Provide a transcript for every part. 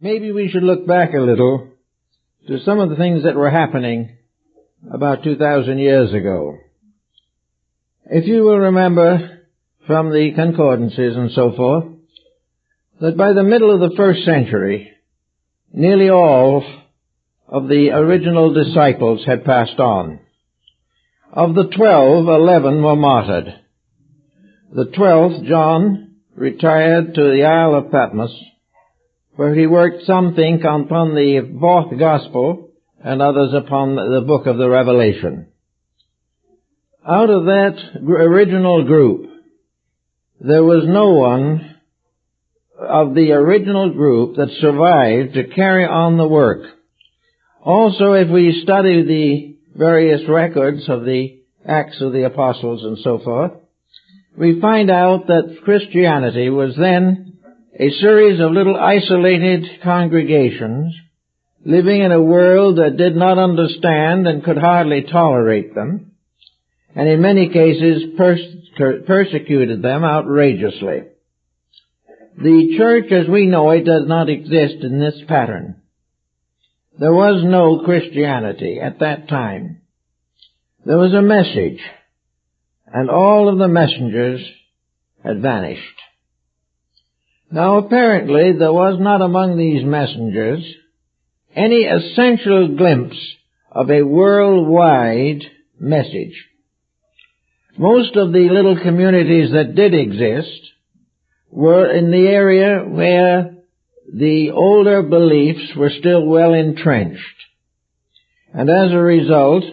maybe we should look back a little to some of the things that were happening about 2,000 years ago. If you will remember from the concordances and so forth, that by the middle of the first century, nearly all of the original disciples had passed on. Of the 12, 11 were martyred. The 12th, John, retired to the Isle of Patmos, where he worked some think upon the fourth gospel and others upon the book of the Revelation. Out of that original group, there was no one of the original group that survived to carry on the work. Also, if we study the various records of the Acts of the Apostles and so forth, we find out that Christianity was then a series of little isolated congregations living in a world that did not understand and could hardly tolerate them, and in many cases persecuted them outrageously. The church as we know it does not exist in this pattern. There was no Christianity at that time. There was a message, and all of the messengers had vanished. Now apparently there was not among these messengers any essential glimpse of a worldwide message. Most of the little communities that did exist were in the area where the older beliefs were still well entrenched. And as a result,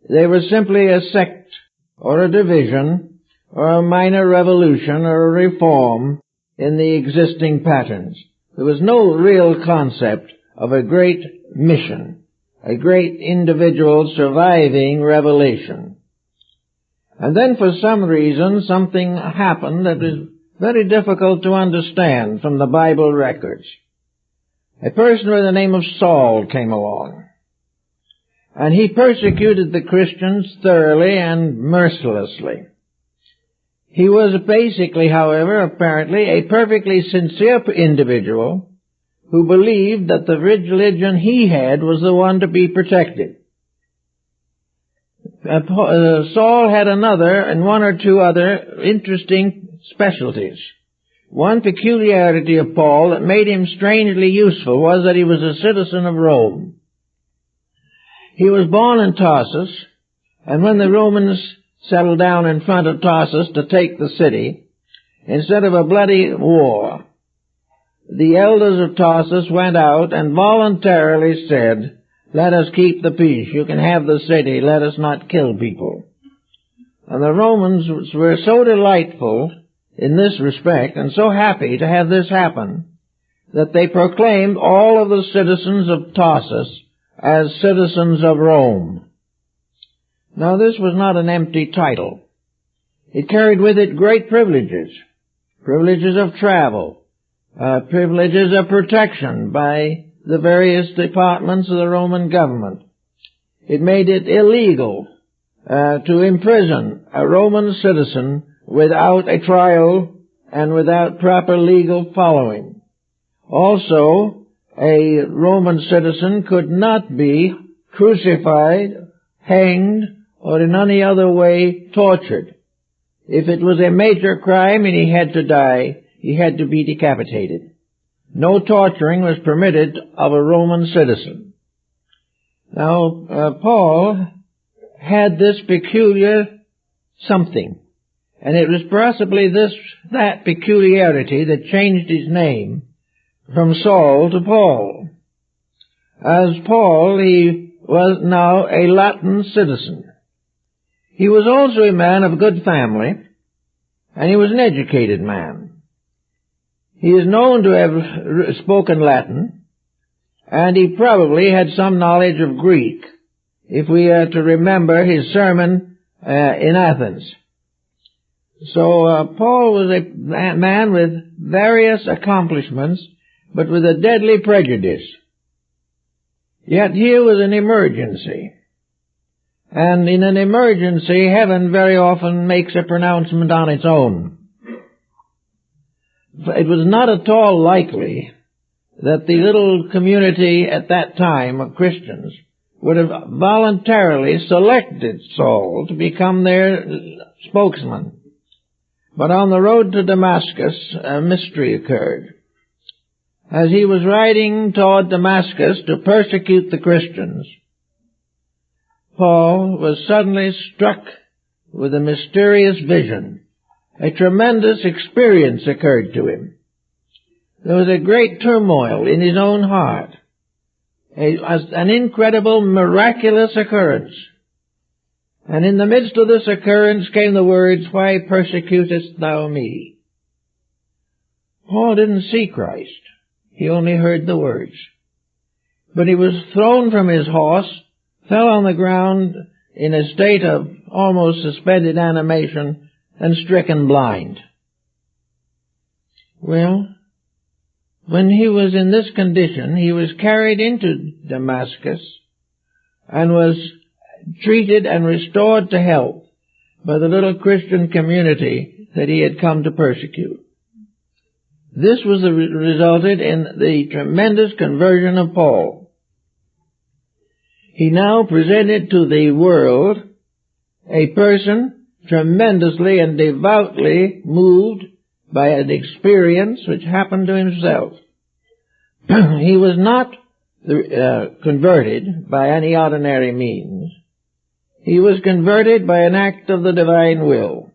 they were simply a sect or a division or a minor revolution or a reform in the existing patterns. There was no real concept of a great mission, a great individual surviving revelation. And then for some reason something happened that was very difficult to understand from the Bible records. A person with the name of Saul came along, and he persecuted the Christians thoroughly and mercilessly. He was basically, however, apparently a perfectly sincere individual who believed that the religion he had was the one to be protected. Saul had another and one or two other interesting specialties. One peculiarity of Paul that made him strangely useful was that he was a citizen of Rome. He was born in Tarsus, and when the Romans settled down in front of Tarsus to take the city, instead of a bloody war, the elders of Tarsus went out and voluntarily said, "Let us keep the peace. You can have the city. Let us not kill people." And the Romans were so delightful in this respect and so happy to have this happen that they proclaimed all of the citizens of Tarsus as citizens of Rome. Now this was not an empty title. It carried with it great privileges. Privileges of travel, privileges of protection by the various departments of the Roman government. It made it illegal to imprison a Roman citizen without a trial and without proper legal following. Also, a Roman citizen could not be crucified, hanged, or in any other way tortured. If it was a major crime and he had to die, he had to be decapitated. No torturing was permitted of a Roman citizen. Now, Paul had this peculiar something, and it was possibly that peculiarity that changed his name from Saul to Paul. As Paul, he was now a Latin citizen. He was also a man of good family, and he was an educated man. He is known to have spoken Latin, and he probably had some knowledge of Greek, if we are to remember his sermon in Athens. So Paul was a man with various accomplishments, but with a deadly prejudice. Yet here was an emergency. And in an emergency, heaven very often makes a pronouncement on its own. It was not at all likely that the little community at that time of Christians would have voluntarily selected Saul to become their spokesman. But on the road to Damascus, a mystery occurred. As he was riding toward Damascus to persecute the Christians, Paul was suddenly struck with a mysterious vision. A tremendous experience occurred to him. There was a great turmoil in his own heart, an incredible, miraculous occurrence. And in the midst of this occurrence came the words, "Why persecutest thou me?" Paul didn't see Christ. He only heard the words. But he was thrown from his horse, fell on the ground in a state of almost suspended animation, and stricken blind. Well, when he was in this condition, he was carried into Damascus and was treated and restored to health by the little Christian community that he had come to persecute. This was resulted in the tremendous conversion of Paul. He now presented to the world a person tremendously and devoutly moved by an experience which happened to himself. He was not converted by any ordinary means. He was converted by an act of the divine will.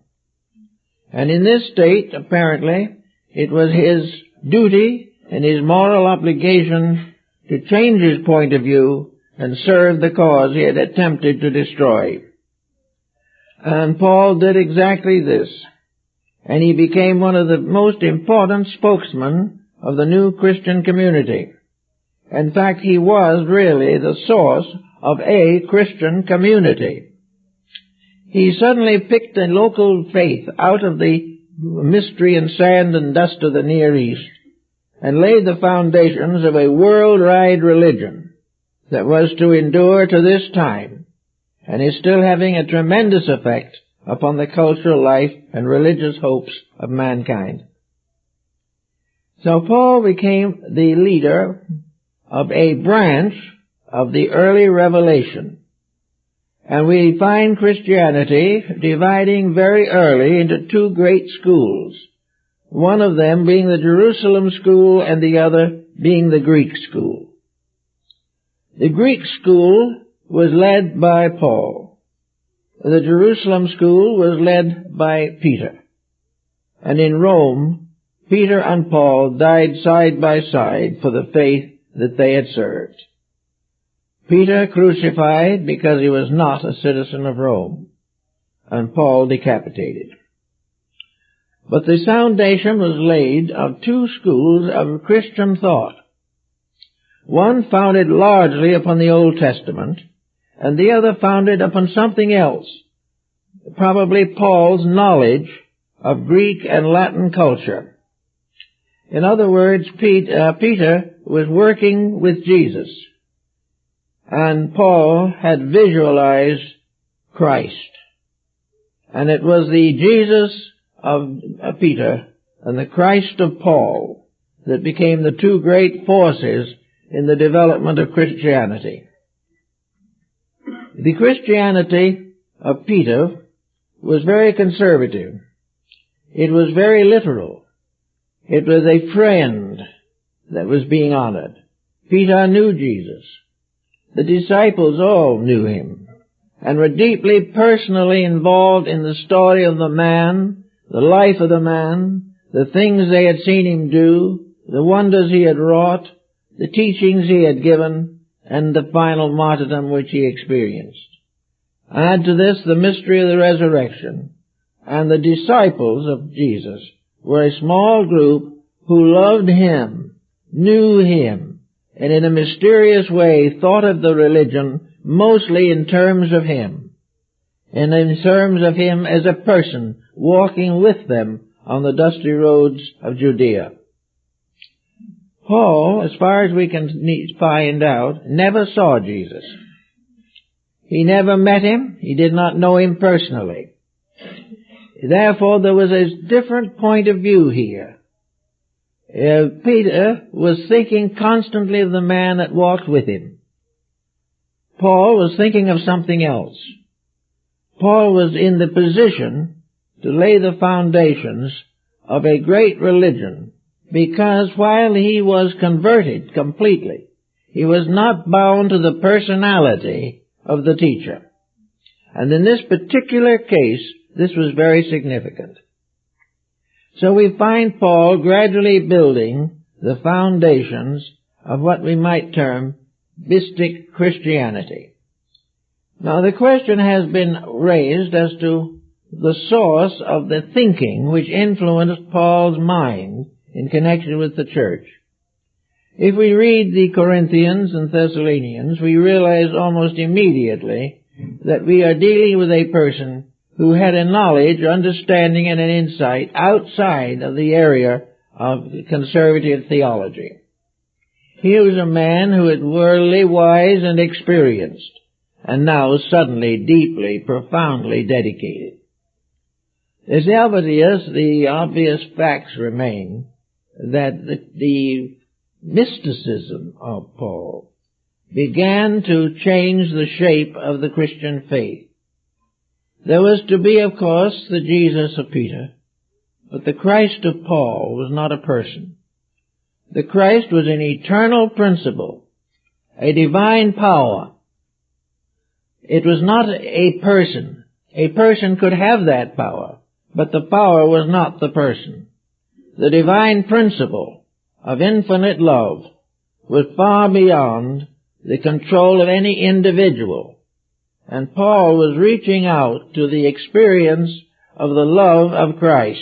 And in this state, apparently, it was his duty and his moral obligation to change his point of view and serve the cause he had attempted to destroy. And Paul did exactly this, and he became one of the most important spokesmen of the new Christian community. In fact, he was really the source of a Christian community. He suddenly picked a local faith out of the mystery and sand and dust of the Near East and laid the foundations of a worldwide religion that was to endure to this time and is still having a tremendous effect upon the cultural life and religious hopes of mankind. So Paul became the leader of a branch of the early revelation. And we find Christianity dividing very early into two great schools, one of them being the Jerusalem school and the other being the Greek school. The Greek school was led by Paul. The Jerusalem school was led by Peter. And in Rome, Peter and Paul died side by side for the faith that they had served. Peter crucified because he was not a citizen of Rome, and Paul decapitated. But the foundation was laid of two schools of Christian thought. One founded largely upon the Old Testament, and the other founded upon something else, probably Paul's knowledge of Greek and Latin culture. In other words, Peter was working with Jesus, and Paul had visualized Christ. And it was the Jesus of Peter and the Christ of Paul that became the two great forces in the development of Christianity. The Christianity of Peter was very conservative. It was very literal. It was a friend that was being honored. Peter knew Jesus. The disciples all knew him and were deeply personally involved in the story of the man, the life of the man, the things they had seen him do, the wonders he had wrought, the teachings he had given, and the final martyrdom which he experienced. Add to this the mystery of the resurrection, and the disciples of Jesus were a small group who loved him, knew him, and in a mysterious way thought of the religion mostly in terms of him, and in terms of him as a person walking with them on the dusty roads of Judea. Paul, as far as we can find out, never saw Jesus. He never met him. He did not know him personally. Therefore, there was a different point of view here. Peter was thinking constantly of the man that walked with him. Paul was thinking of something else. Paul was in the position to lay the foundations of a great religion, because while he was converted completely, he was not bound to the personality of the teacher. And in this particular case, this was very significant. So we find Paul gradually building the foundations of what we might term mystic Christianity. Now the question has been raised as to the source of the thinking which influenced Paul's mind in connection with the church. If we read the Corinthians and Thessalonians, we realize almost immediately that we are dealing with a person who had a knowledge, understanding, and an insight outside of the area of conservative theology. He was a man who was worldly, wise, and experienced, and now suddenly, deeply, profoundly dedicated. As obvious, the obvious facts remain that the mysticism of Paul began to change the shape of the Christian faith. There was to be, of course, the Jesus of Peter, but the Christ of Paul was not a person. The Christ was an eternal principle, a divine power. It was not a person. A person could have that power, but the power was not the person. The divine principle of infinite love was far beyond the control of any individual. And Paul was reaching out to the experience of the love of Christ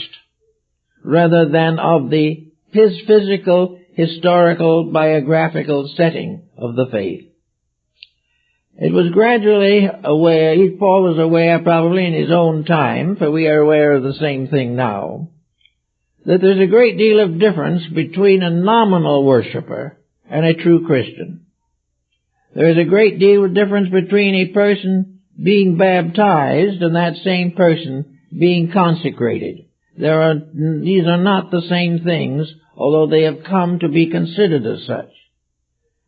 rather than of his physical, historical, biographical setting of the faith. It was gradually aware, Paul was aware probably in his own time, for we are aware of the same thing now, that there's a great deal of difference between a nominal worshiper and a true Christian. There is a great deal of difference between a person being baptized and that same person being consecrated. These are not the same things, although they have come to be considered as such.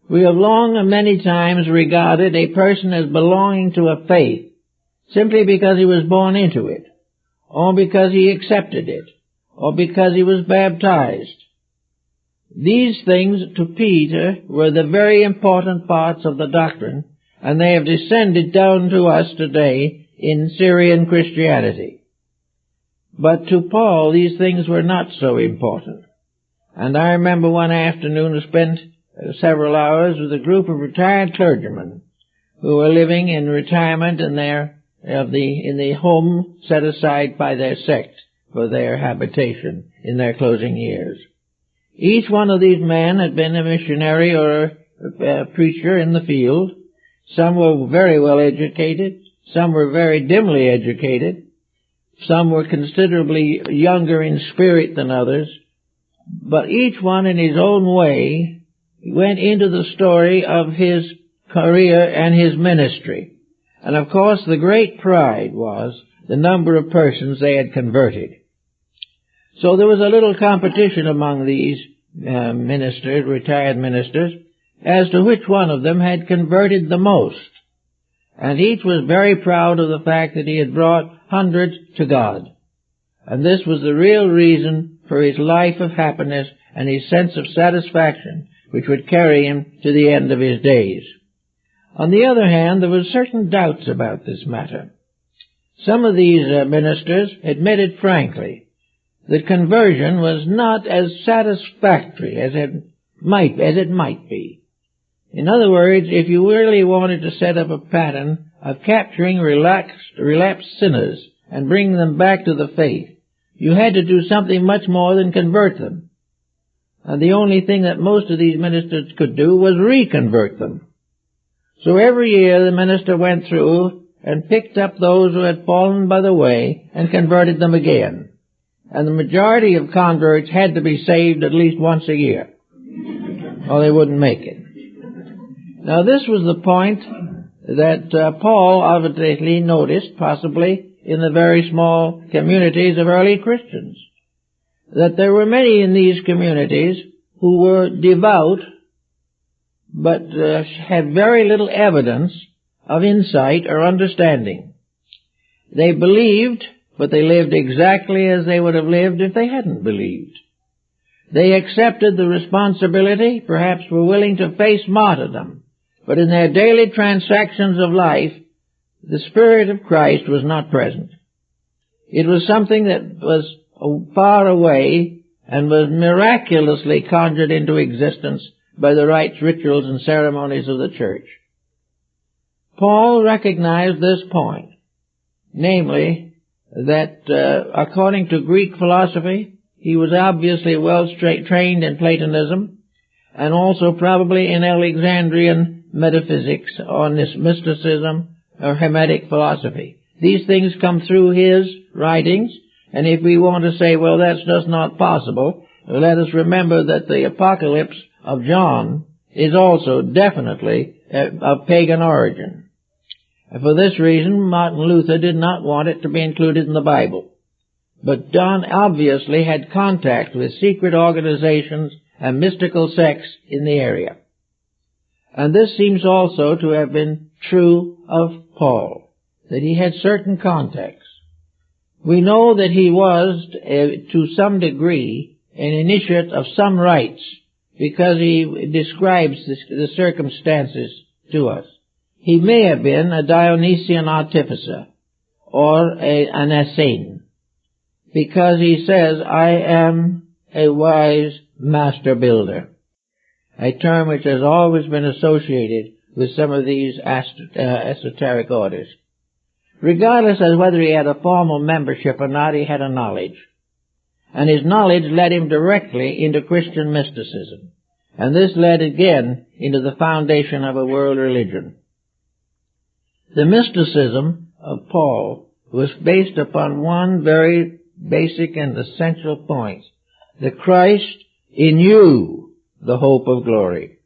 We have long and many times regarded a person as belonging to a faith simply because he was born into it, or because he accepted it, or because he was baptized. These things to Peter were the very important parts of the doctrine, and they have descended down to us today in Syrian Christianity. But to Paul these things were not so important. And I remember one afternoon I spent several hours with a group of retired clergymen who were living in retirement in the home set aside by their sect for their habitation in their closing years. Each one of these men had been a missionary or a preacher in the field. Some were very well educated. Some were very dimly educated. Some were considerably younger in spirit than others. But each one in his own way went into the story of his career and his ministry. And of course the great pride was the number of persons they had converted. So there was a little competition among these ministers, retired ministers, as to which one of them had converted the most. And each was very proud of the fact that he had brought hundreds to God. And this was the real reason for his life of happiness and his sense of satisfaction, which would carry him to the end of his days. On the other hand, there were certain doubts about this matter. Some of these ministers admitted frankly that conversion was not as satisfactory as it might be. In other words, if you really wanted to set up a pattern of capturing relapsed sinners and bringing them back to the faith, you had to do something much more than convert them. And the only thing that most of these ministers could do was reconvert them. So every year the minister went through and picked up those who had fallen by the way and converted them again. And the majority of converts had to be saved at least once a year, or they wouldn't make it. Now this was the point that Paul obviously noticed, possibly in the very small communities of early Christians. that there were many in these communities who were devout, but had very little evidence of insight or understanding. They believed, but they lived exactly as they would have lived if they hadn't believed. They accepted the responsibility, perhaps were willing to face martyrdom, but in their daily transactions of life, the Spirit of Christ was not present. It was something that was far away and was miraculously conjured into existence by the rites, rituals, and ceremonies of the church. Paul recognized this point, namely that according to Greek philosophy, he was obviously well trained in Platonism and also probably in Alexandrian metaphysics or mysticism or Hermetic philosophy. These things come through his writings, and if we want to say, well, that's just not possible, let us remember that the Apocalypse of John is also definitely of pagan origin. And for this reason, Martin Luther did not want it to be included in the Bible. But John obviously had contact with secret organizations and mystical sects in the area. And this seems also to have been true of Paul, that he had certain contacts. We know that he was, to some degree, an initiate of some rites, because he describes the circumstances to us. He may have been a Dionysian Artificer, or an Essene, because he says, I am a wise master builder, a term which has always been associated with some of these esoteric orders. Regardless of whether he had a formal membership or not, he had a knowledge. And his knowledge led him directly into Christian mysticism. And this led again into the foundation of a world religion. The mysticism of Paul was based upon one very basic and essential point: the Christ in you, the hope of glory.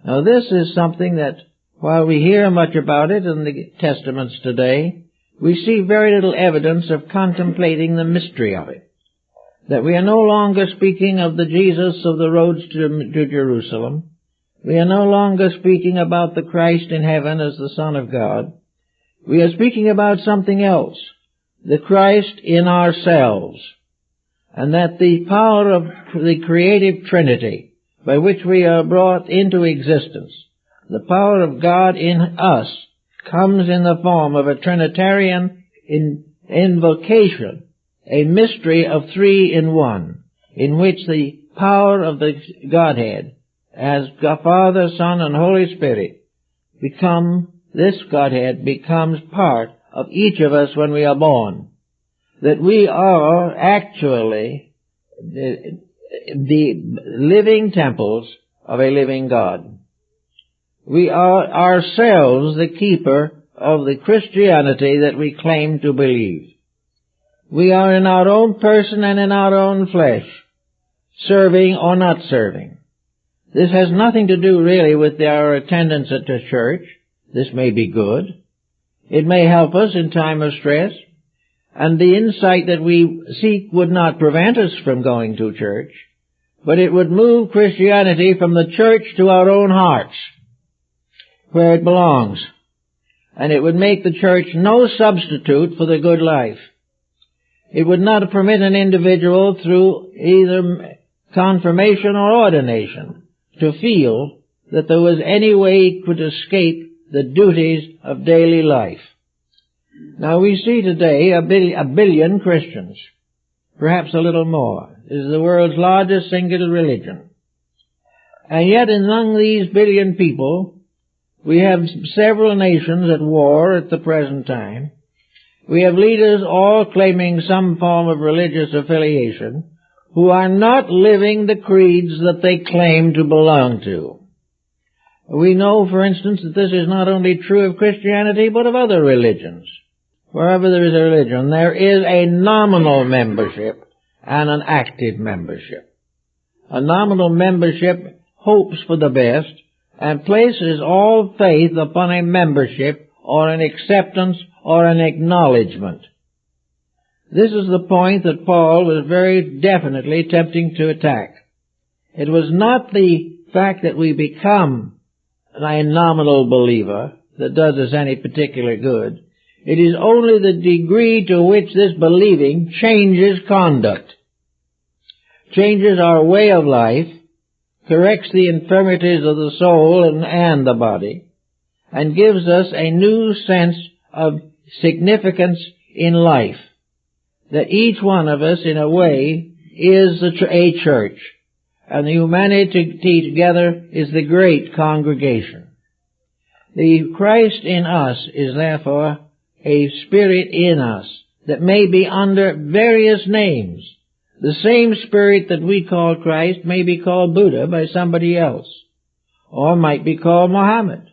Now this is something that, while we hear much about it in the Testaments today, we see very little evidence of contemplating the mystery of it. That we are no longer speaking of the Jesus of the roads to Jerusalem. We are no longer speaking about the Christ in heaven as the Son of God. We are speaking about something else, the Christ in ourselves, and that the power of the creative Trinity by which we are brought into existence, the power of God in us, comes in the form of a Trinitarian invocation, a mystery of three in one, in which the power of the Godhead, as Father, Son, and Holy Spirit, this Godhead becomes part of each of us when we are born. That we are actually the living temples of a living God. We are ourselves the keeper of the Christianity that we claim to believe. We are in our own person and in our own flesh, serving or not serving. This has nothing to do really with our attendance at the church. This may be good. It may help us in time of stress. And the insight that we seek would not prevent us from going to church, but it would move Christianity from the church to our own hearts, where it belongs. And it would make the church no substitute for the good life. It would not permit an individual through either confirmation or ordination to feel that there was any way he could escape the duties of daily life. Now we see today a billion Christians, perhaps a little more. It is the world's largest singular religion. And yet among these billion people, we have several nations at war at the present time. We have leaders all claiming some form of religious affiliation who are not living the creeds that they claim to belong to. We know, for instance, that this is not only true of Christianity, but of other religions. Wherever there is a religion, there is a nominal membership and an active membership. A nominal membership hopes for the best and places all faith upon a membership or an acceptance or an acknowledgement. This is the point that Paul was very definitely attempting to attack. It was not the fact that we become a nominal believer that does us any particular good. It is only the degree to which this believing changes conduct, changes our way of life, corrects the infirmities of the soul and the body, and gives us a new sense of significance in life. That each one of us, in a way, is a church, and the humanity together is the great congregation. The Christ in us is therefore a spirit in us that may be under various names. The same spirit that we call Christ may be called Buddha by somebody else, or might be called Muhammad.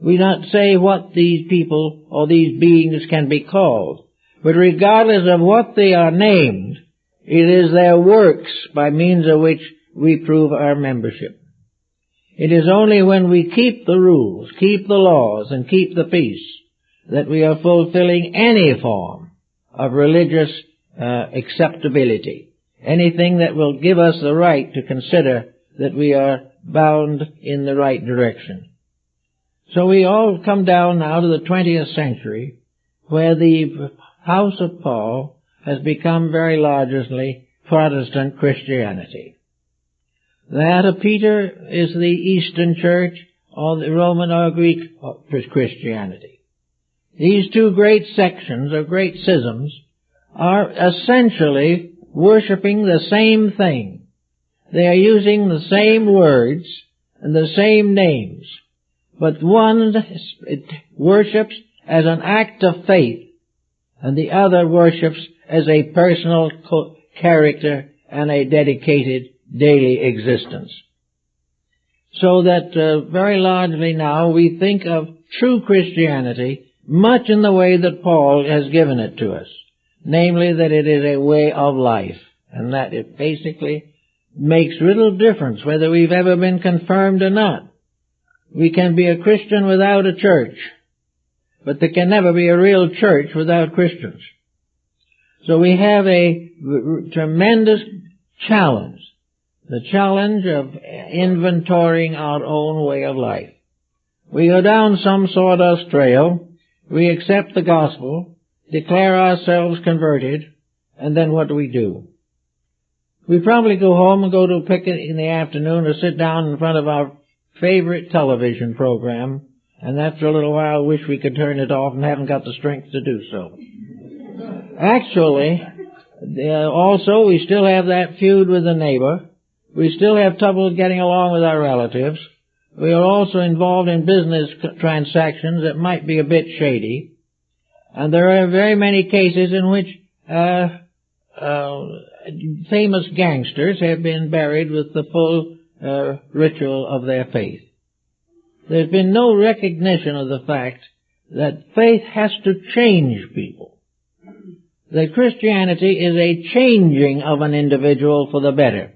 We don't say what these people or these beings can be called, but regardless of what they are named, it is their works by means of which we prove our membership. It is only when we keep the rules, keep the laws, and keep the peace that we are fulfilling any form of religious acceptability, anything that will give us the right to consider that we are bound in the right direction. So we all come down now to the 20th century, where the house of Paul has become very largely Protestant Christianity. That of Peter is the Eastern Church, or the Roman or Greek Christianity. These two great sections, or great schisms, are essentially worshiping the same thing. They are using the same words and the same names, but one worships as an act of faith, and the other worships as a personal character and a dedicated daily existence. So that very largely now we think of true Christianity much in the way that Paul has given it to us, namely that it is a way of life, and that it basically makes little difference whether we've ever been confirmed or not. We can be a Christian without a church, but there can never be a real church without Christians. So we have a tremendous challenge, the challenge of inventorying our own way of life. We go down some sawdust trail, we accept the gospel, declare ourselves converted, and then what do? We probably go home and go to a picnic in the afternoon or sit down in front of our favorite television program, and after a little while wish we could turn it off and haven't got the strength to do so. Actually, also we still have that feud with the neighbor. We still have trouble getting along with our relatives. We are also involved in business transactions that might be a bit shady. And there are very many cases in which famous gangsters have been buried with the full ritual of their faith. There's been no recognition of the fact that faith has to change people. That Christianity is a changing of an individual for the better.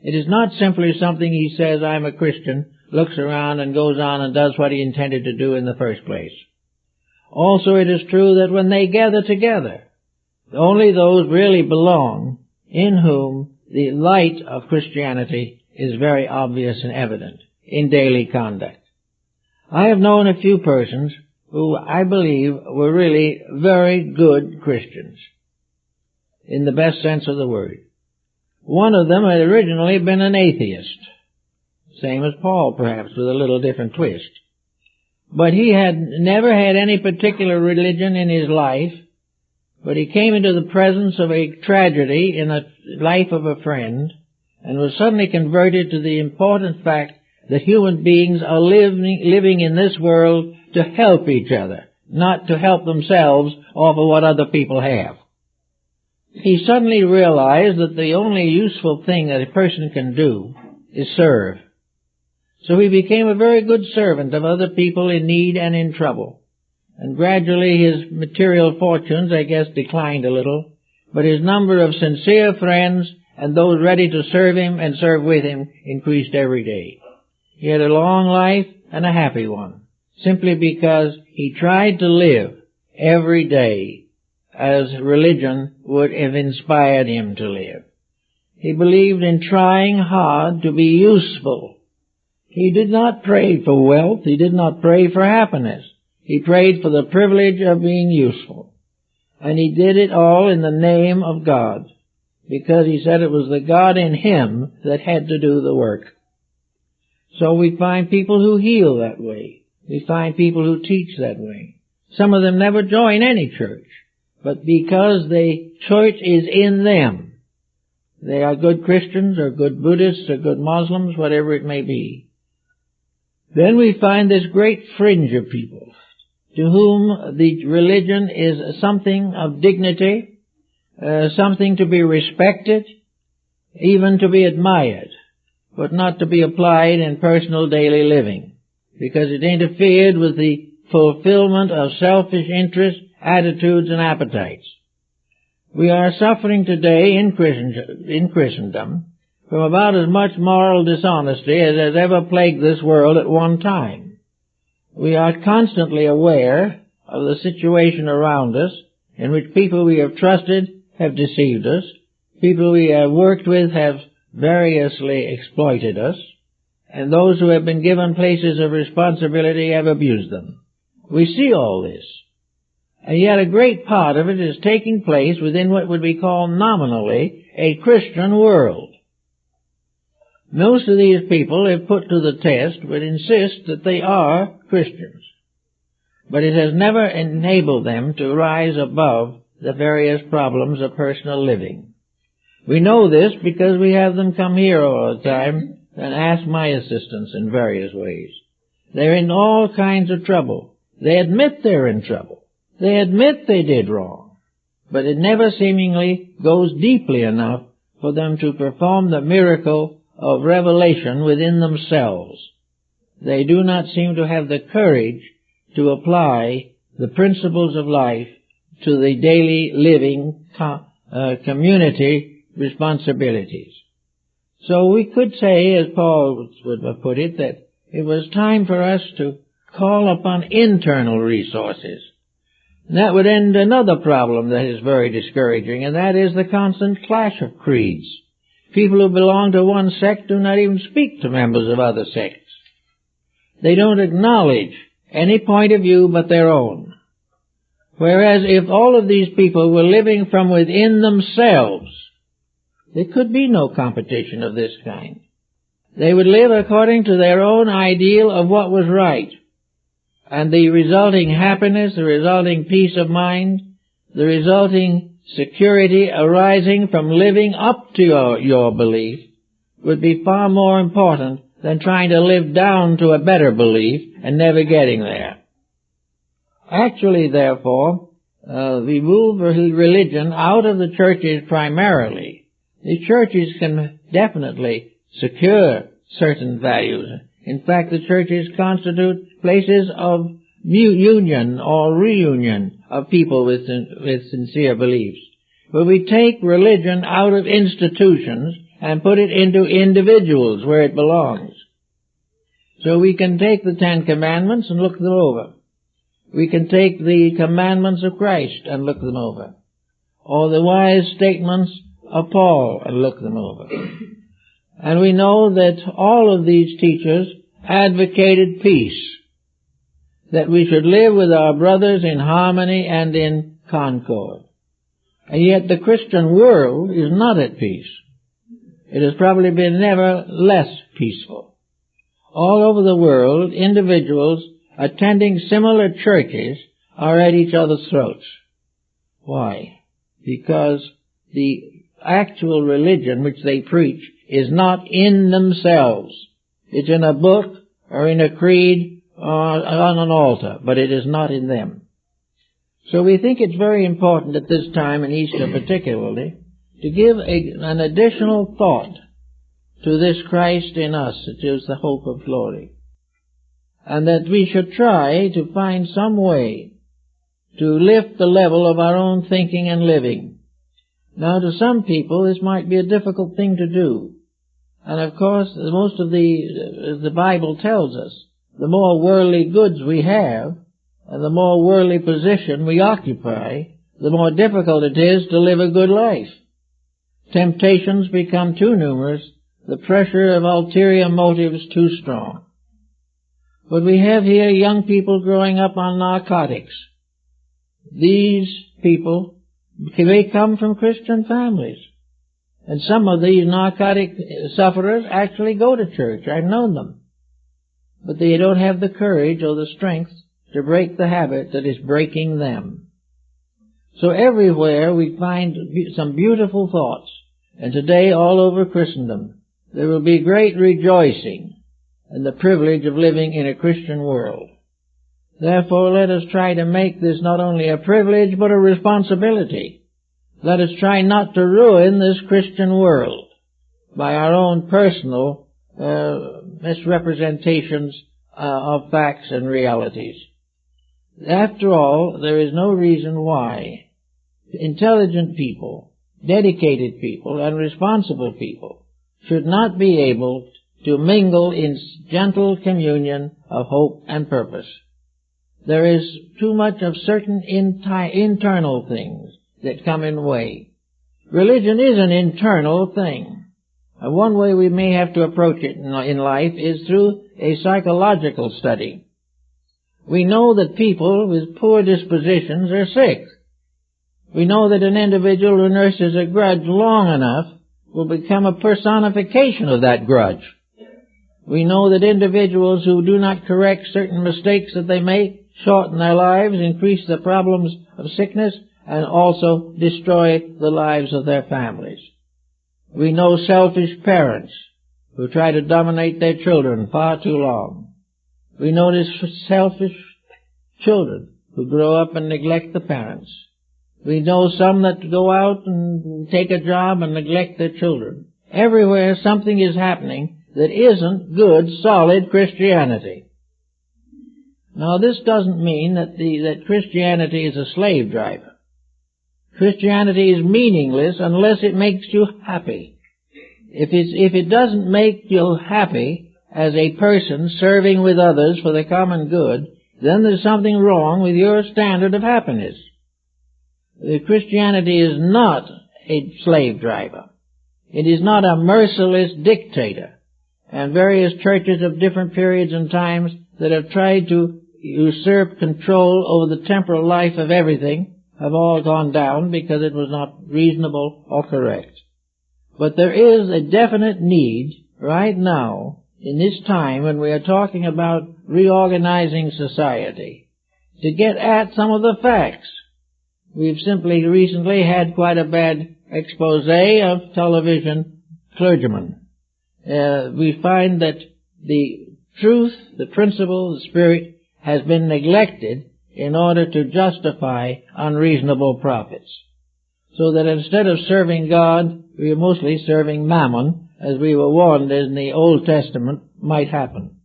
It is not simply something he says, I'm a Christian, looks around and goes on and does what he intended to do in the first place. Also, it is true that when they gather together, only those really belong in whom the light of Christianity is very obvious and evident in daily conduct. I have known a few persons who I believe were really very good Christians, in the best sense of the word. One of them had originally been an atheist, same as Paul perhaps, with a little different twist. But he had never had any particular religion in his life, but he came into the presence of a tragedy in the life of a friend and was suddenly converted to the important fact that human beings are living in this world to help each other, not to help themselves off of what other people have. He suddenly realized that the only useful thing that a person can do is serve. So he became a very good servant of other people in need and in trouble. And gradually his material fortunes, I guess, declined a little, but his number of sincere friends and those ready to serve him and serve with him increased every day. He had a long life and a happy one, simply because he tried to live every day as religion would have inspired him to live. He believed in trying hard to be useful. He did not pray for wealth. He did not pray for happiness. He prayed for the privilege of being useful. And he did it all in the name of God, because he said it was the God in him that had to do the work. So we find people who heal that way. We find people who teach that way. Some of them never join any church, but because the church is in them, they are good Christians or good Buddhists or good Muslims, whatever it may be. Then we find this great fringe of people to whom the religion is something of dignity, something to be respected, even to be admired, but not to be applied in personal daily living, because it interfered with the fulfillment of selfish interests, attitudes, and appetites. We are suffering today in Christendom from about as much moral dishonesty as has ever plagued this world at one time. We are constantly aware of the situation around us in which people we have trusted have deceived us, people we have worked with have variously exploited us, and those who have been given places of responsibility have abused them. We see all this. And yet a great part of it is taking place within what would be called nominally a Christian world. Most of these people, if put to the test, would insist that they are Christians. But it has never enabled them to rise above the various problems of personal living. We know this because we have them come here all the time and ask my assistance in various ways. They're in all kinds of trouble. They admit they're in trouble. They admit they did wrong. But it never seemingly goes deeply enough for them to perform the miracle of revelation within themselves. They do not seem to have the courage to apply the principles of life to the daily living community responsibilities. So we could say, as Paul would have put it, that it was time for us to call upon internal resources. And that would end another problem that is very discouraging, and that is the constant clash of creeds. People who belong to one sect do not even speak to members of other sects. They don't acknowledge any point of view but their own. Whereas if all of these people were living from within themselves, there could be no competition of this kind. They would live according to their own ideal of what was right. And the resulting happiness, the resulting peace of mind, the resulting security arising from living up to your belief would be far more important than trying to live down to a better belief and never getting there. Actually, therefore, we move religion out of the churches primarily. The churches can definitely secure certain values. In fact, the churches constitute places of union or reunion of people with sincere beliefs. But we take religion out of institutions and put it into individuals where it belongs. So we can take the Ten Commandments and look them over. We can take the commandments of Christ and look them over. Or the wise statements of Paul and look them over. And we know that all of these teachers advocated peace, that we should live with our brothers in harmony and in concord. And yet the Christian world is not at peace. It has probably been never less peaceful. All over the world, individuals attending similar churches are at each other's throats. Why? Because the actual religion which they preach is not in themselves. It's in a book or in a creed or on an altar, but it is not in them. So we think it's very important at this time, in Easter particularly, to give an additional thought to this Christ in us, that is the hope of glory. And that we should try to find some way to lift the level of our own thinking and living. Now, to some people, this might be a difficult thing to do. And of course, most of the Bible tells us, the more worldly goods we have, and the more worldly position we occupy, the more difficult it is to live a good life. Temptations become too numerous, the pressure of ulterior motives too strong. But we have here young people growing up on narcotics. These people, they come from Christian families. And some of these narcotic sufferers actually go to church. I've known them. But they don't have the courage or the strength to break the habit that is breaking them. So everywhere we find some beautiful thoughts. And today all over Christendom there will be great rejoicing in the privilege of living in a Christian world. Therefore let us try to make this not only a privilege but a responsibility. Let us try not to ruin this Christian world by our own personal misrepresentations of facts and realities. After all, there is no reason why intelligent people, dedicated people, and responsible people should not be able to mingle in gentle communion of hope and purpose. There is too much of certain internal things that come in way. Religion is an internal thing. One way we may have to approach it in life is through a psychological study. We know that people with poor dispositions are sick. We know that an individual who nurses a grudge long enough will become a personification of that grudge. We know that individuals who do not correct certain mistakes that they make shorten their lives, increase the problems of sickness, and also destroy the lives of their families. We know selfish parents who try to dominate their children far too long. We notice selfish children who grow up and neglect the parents. We know some that go out and take a job and neglect their children. Everywhere something is happening that isn't good, solid Christianity. Now this doesn't mean that Christianity is a slave driver. Christianity is meaningless unless it makes you happy. If it doesn't make you happy as a person serving with others for the common good, then there's something wrong with your standard of happiness. Christianity is not a slave driver. It is not a merciless dictator. And various churches of different periods and times that have tried to usurp control over the temporal life of everything have all gone down because it was not reasonable or correct. But there is a definite need right now, in this time when we are talking about reorganizing society, to get at some of the facts. We've simply recently had quite a bad expose of television clergymen. We find that the truth, the principle, the spirit has been neglected in order to justify unreasonable profits. So that instead of serving God, we are mostly serving mammon, as we were warned in the Old Testament might happen.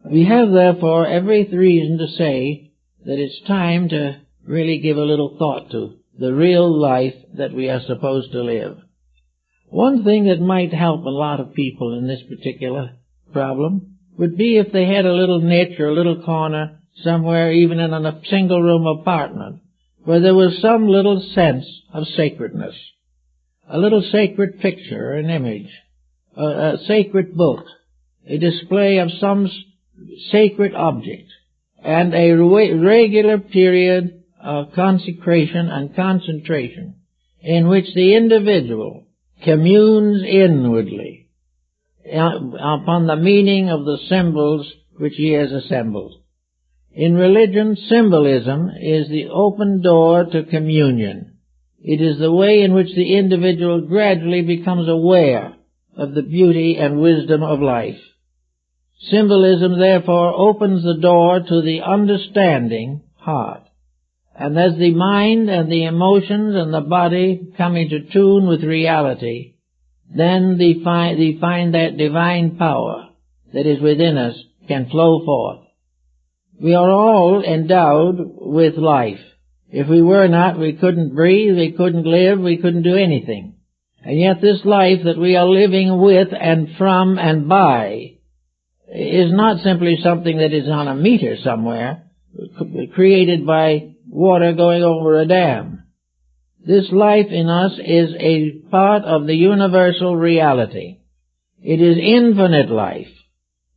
We have therefore every reason to say that it's time to really give a little thought to the real life that we are supposed to live. One thing that might help a lot of people in this particular problem would be if they had a little niche or a little corner somewhere, even in a single-room apartment, where there was some little sense of sacredness, a little sacred picture, an image, a sacred book, a display of some sacred object, and a regular period of consecration and concentration in which the individual communes inwardly upon the meaning of the symbols which he has assembled. In religion, symbolism is the open door to communion. It is the way in which the individual gradually becomes aware of the beauty and wisdom of life. Symbolism, therefore, opens the door to the understanding heart. And as the mind and the emotions and the body come into tune with reality, then they find that divine power that is within us can flow forth. We are all endowed with life. If we were not, we couldn't breathe, we couldn't live, we couldn't do anything. And yet this life that we are living with and from and by is not simply something that is on a meter somewhere, created by water going over a dam. This life in us is a part of the universal reality. It is infinite life.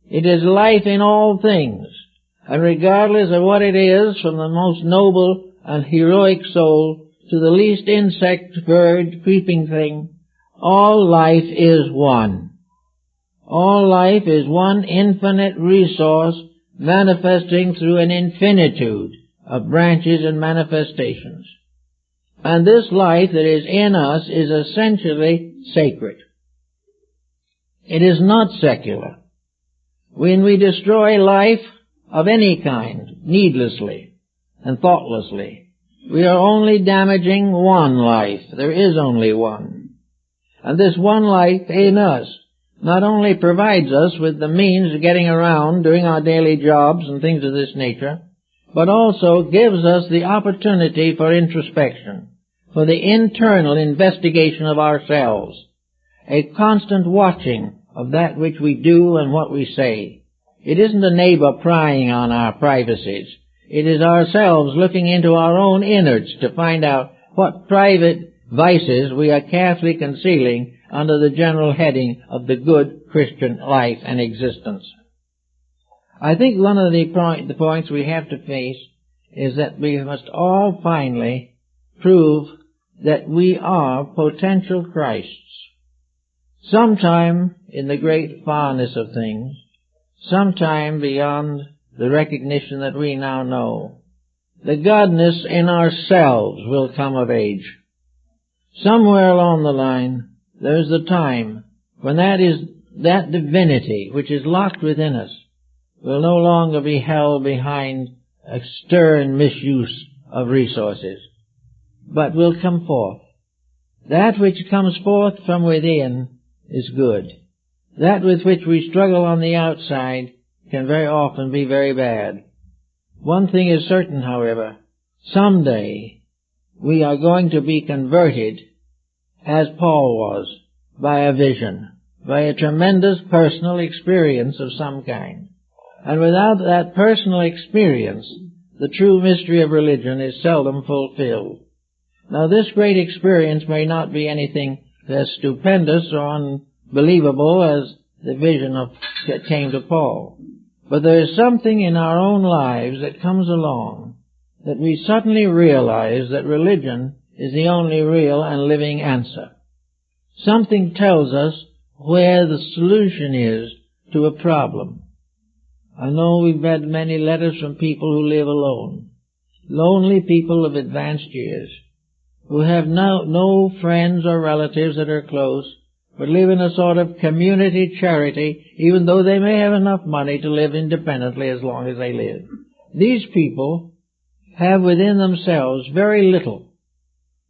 It is life in all things. And regardless of what it is, from the most noble and heroic soul to the least insect, bird, creeping thing, all life is one. All life is one infinite resource manifesting through an infinitude of branches and manifestations. And this life that is in us is essentially sacred. It is not secular. When we destroy life of any kind, needlessly and thoughtlessly, we are only damaging one life. There is only one. And this one life in us not only provides us with the means of getting around, doing our daily jobs and things of this nature, but also gives us the opportunity for introspection, for the internal investigation of ourselves, a constant watching of that which we do and what we say. It isn't a neighbor prying on our privacies. It is ourselves looking into our own innards to find out what private vices we are carefully concealing under the general heading of the good Christian life and existence. I think one of the points we have to face is that we must all finally prove that we are potential Christs. Sometime in the great farness of things, sometime beyond the recognition that we now know, the godness in ourselves will come of age. Somewhere along the line, there's the time when that divinity which is locked within us will no longer be held behind a stern misuse of resources, but will come forth. That which comes forth from within is good. That with which we struggle on the outside can very often be very bad. One thing is certain, however, someday we are going to be converted, as Paul was, by a vision, by a tremendous personal experience of some kind. And without that personal experience, the true mystery of religion is seldom fulfilled. Now, this great experience may not be anything as stupendous or unbelievable as the vision that came to Paul. But there is something in our own lives that comes along that we suddenly realize that religion is the only real and living answer. Something tells us where the solution is to a problem. I know we've had many letters from people who live alone, lonely people of advanced years, who have no friends or relatives that are close, but live in a sort of community charity, even though they may have enough money to live independently as long as they live. These people have within themselves very little.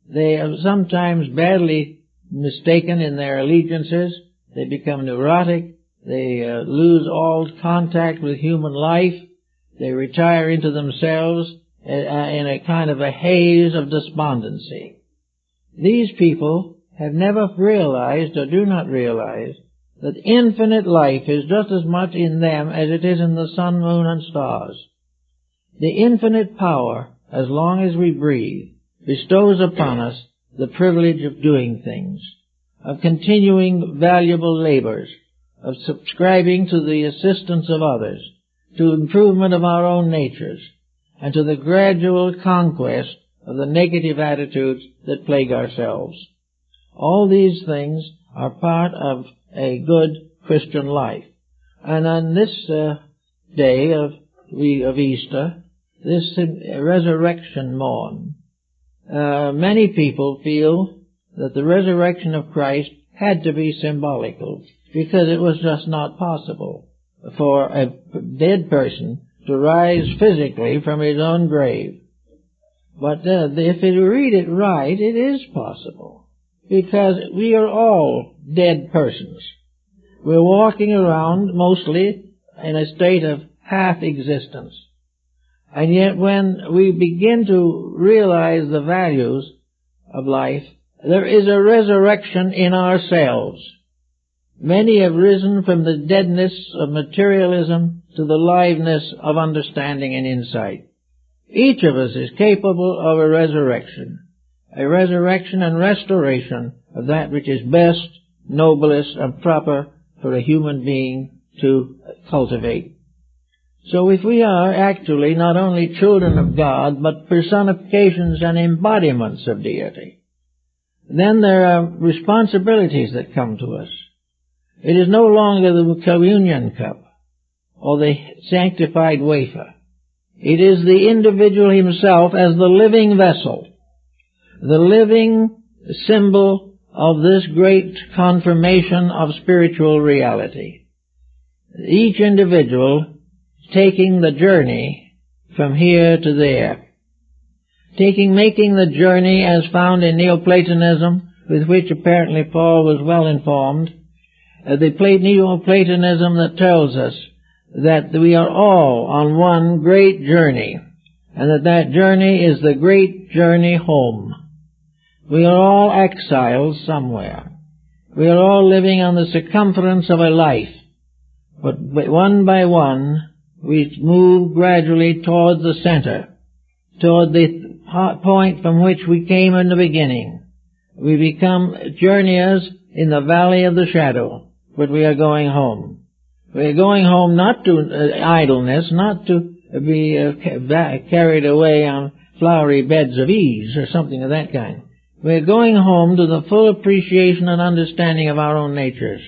They are sometimes badly mistaken in their allegiances. They become neurotic. They lose all contact with human life. They retire into themselves in a kind of a haze of despondency. These people have never realized or do not realize that infinite life is just as much in them as it is in the sun, moon, and stars. The infinite power, as long as we breathe, bestows upon us the privilege of doing things, of continuing valuable labors, of subscribing to the assistance of others, to improvement of our own natures, and to the gradual conquest of the negative attitudes that plague ourselves. All these things are part of a good Christian life. And on this day of Easter, this resurrection morn, many people feel that the resurrection of Christ had to be symbolical, because it was just not possible for a dead person to rise physically from his own grave. But if you read it right, it is possible, because we are all dead persons. We're walking around mostly in a state of half existence. And yet when we begin to realize the values of life, there is a resurrection in ourselves. Many have risen from the deadness of materialism to the liveness of understanding and insight. Each of us is capable of a resurrection and restoration of that which is best, noblest, and proper for a human being to cultivate. So if we are actually not only children of God, but personifications and embodiments of deity, then there are responsibilities that come to us. It is no longer the communion cup or the sanctified wafer. It is the individual himself as the living vessel, the living symbol of this great confirmation of spiritual reality. Each individual taking the journey from here to there, making the journey as found in Neoplatonism, with which apparently Paul was well informed, the Neoplatonism that tells us that we are all on one great journey, and that journey is the great journey home. We are all exiles somewhere. We are all living on the circumference of a life, but one by one we move gradually toward the center, toward the point from which we came in the beginning. We become journeyers in the valley of the shadow, but we are going home. We are going home not to idleness, not to be carried away on flowery beds of ease or something of that kind. We are going home to the full appreciation and understanding of our own natures.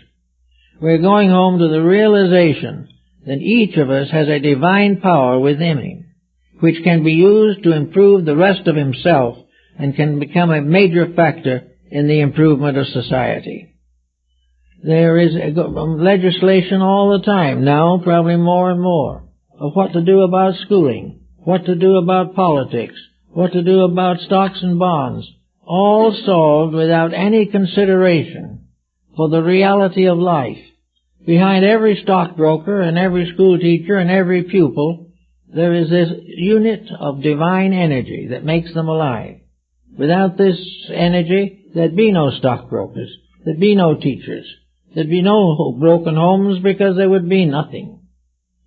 We are going home to the realization that each of us has a divine power within him, which can be used to improve the rest of himself and can become a major factor in the improvement of society. There is legislation all the time, now probably more and more, of what to do about schooling, what to do about politics, what to do about stocks and bonds, all solved without any consideration for the reality of life. Behind every stockbroker and every school teacher and every pupil, there is this unit of divine energy that makes them alive. Without this energy, there'd be no stockbrokers, there'd be no teachers, there'd be no broken homes because there would be nothing.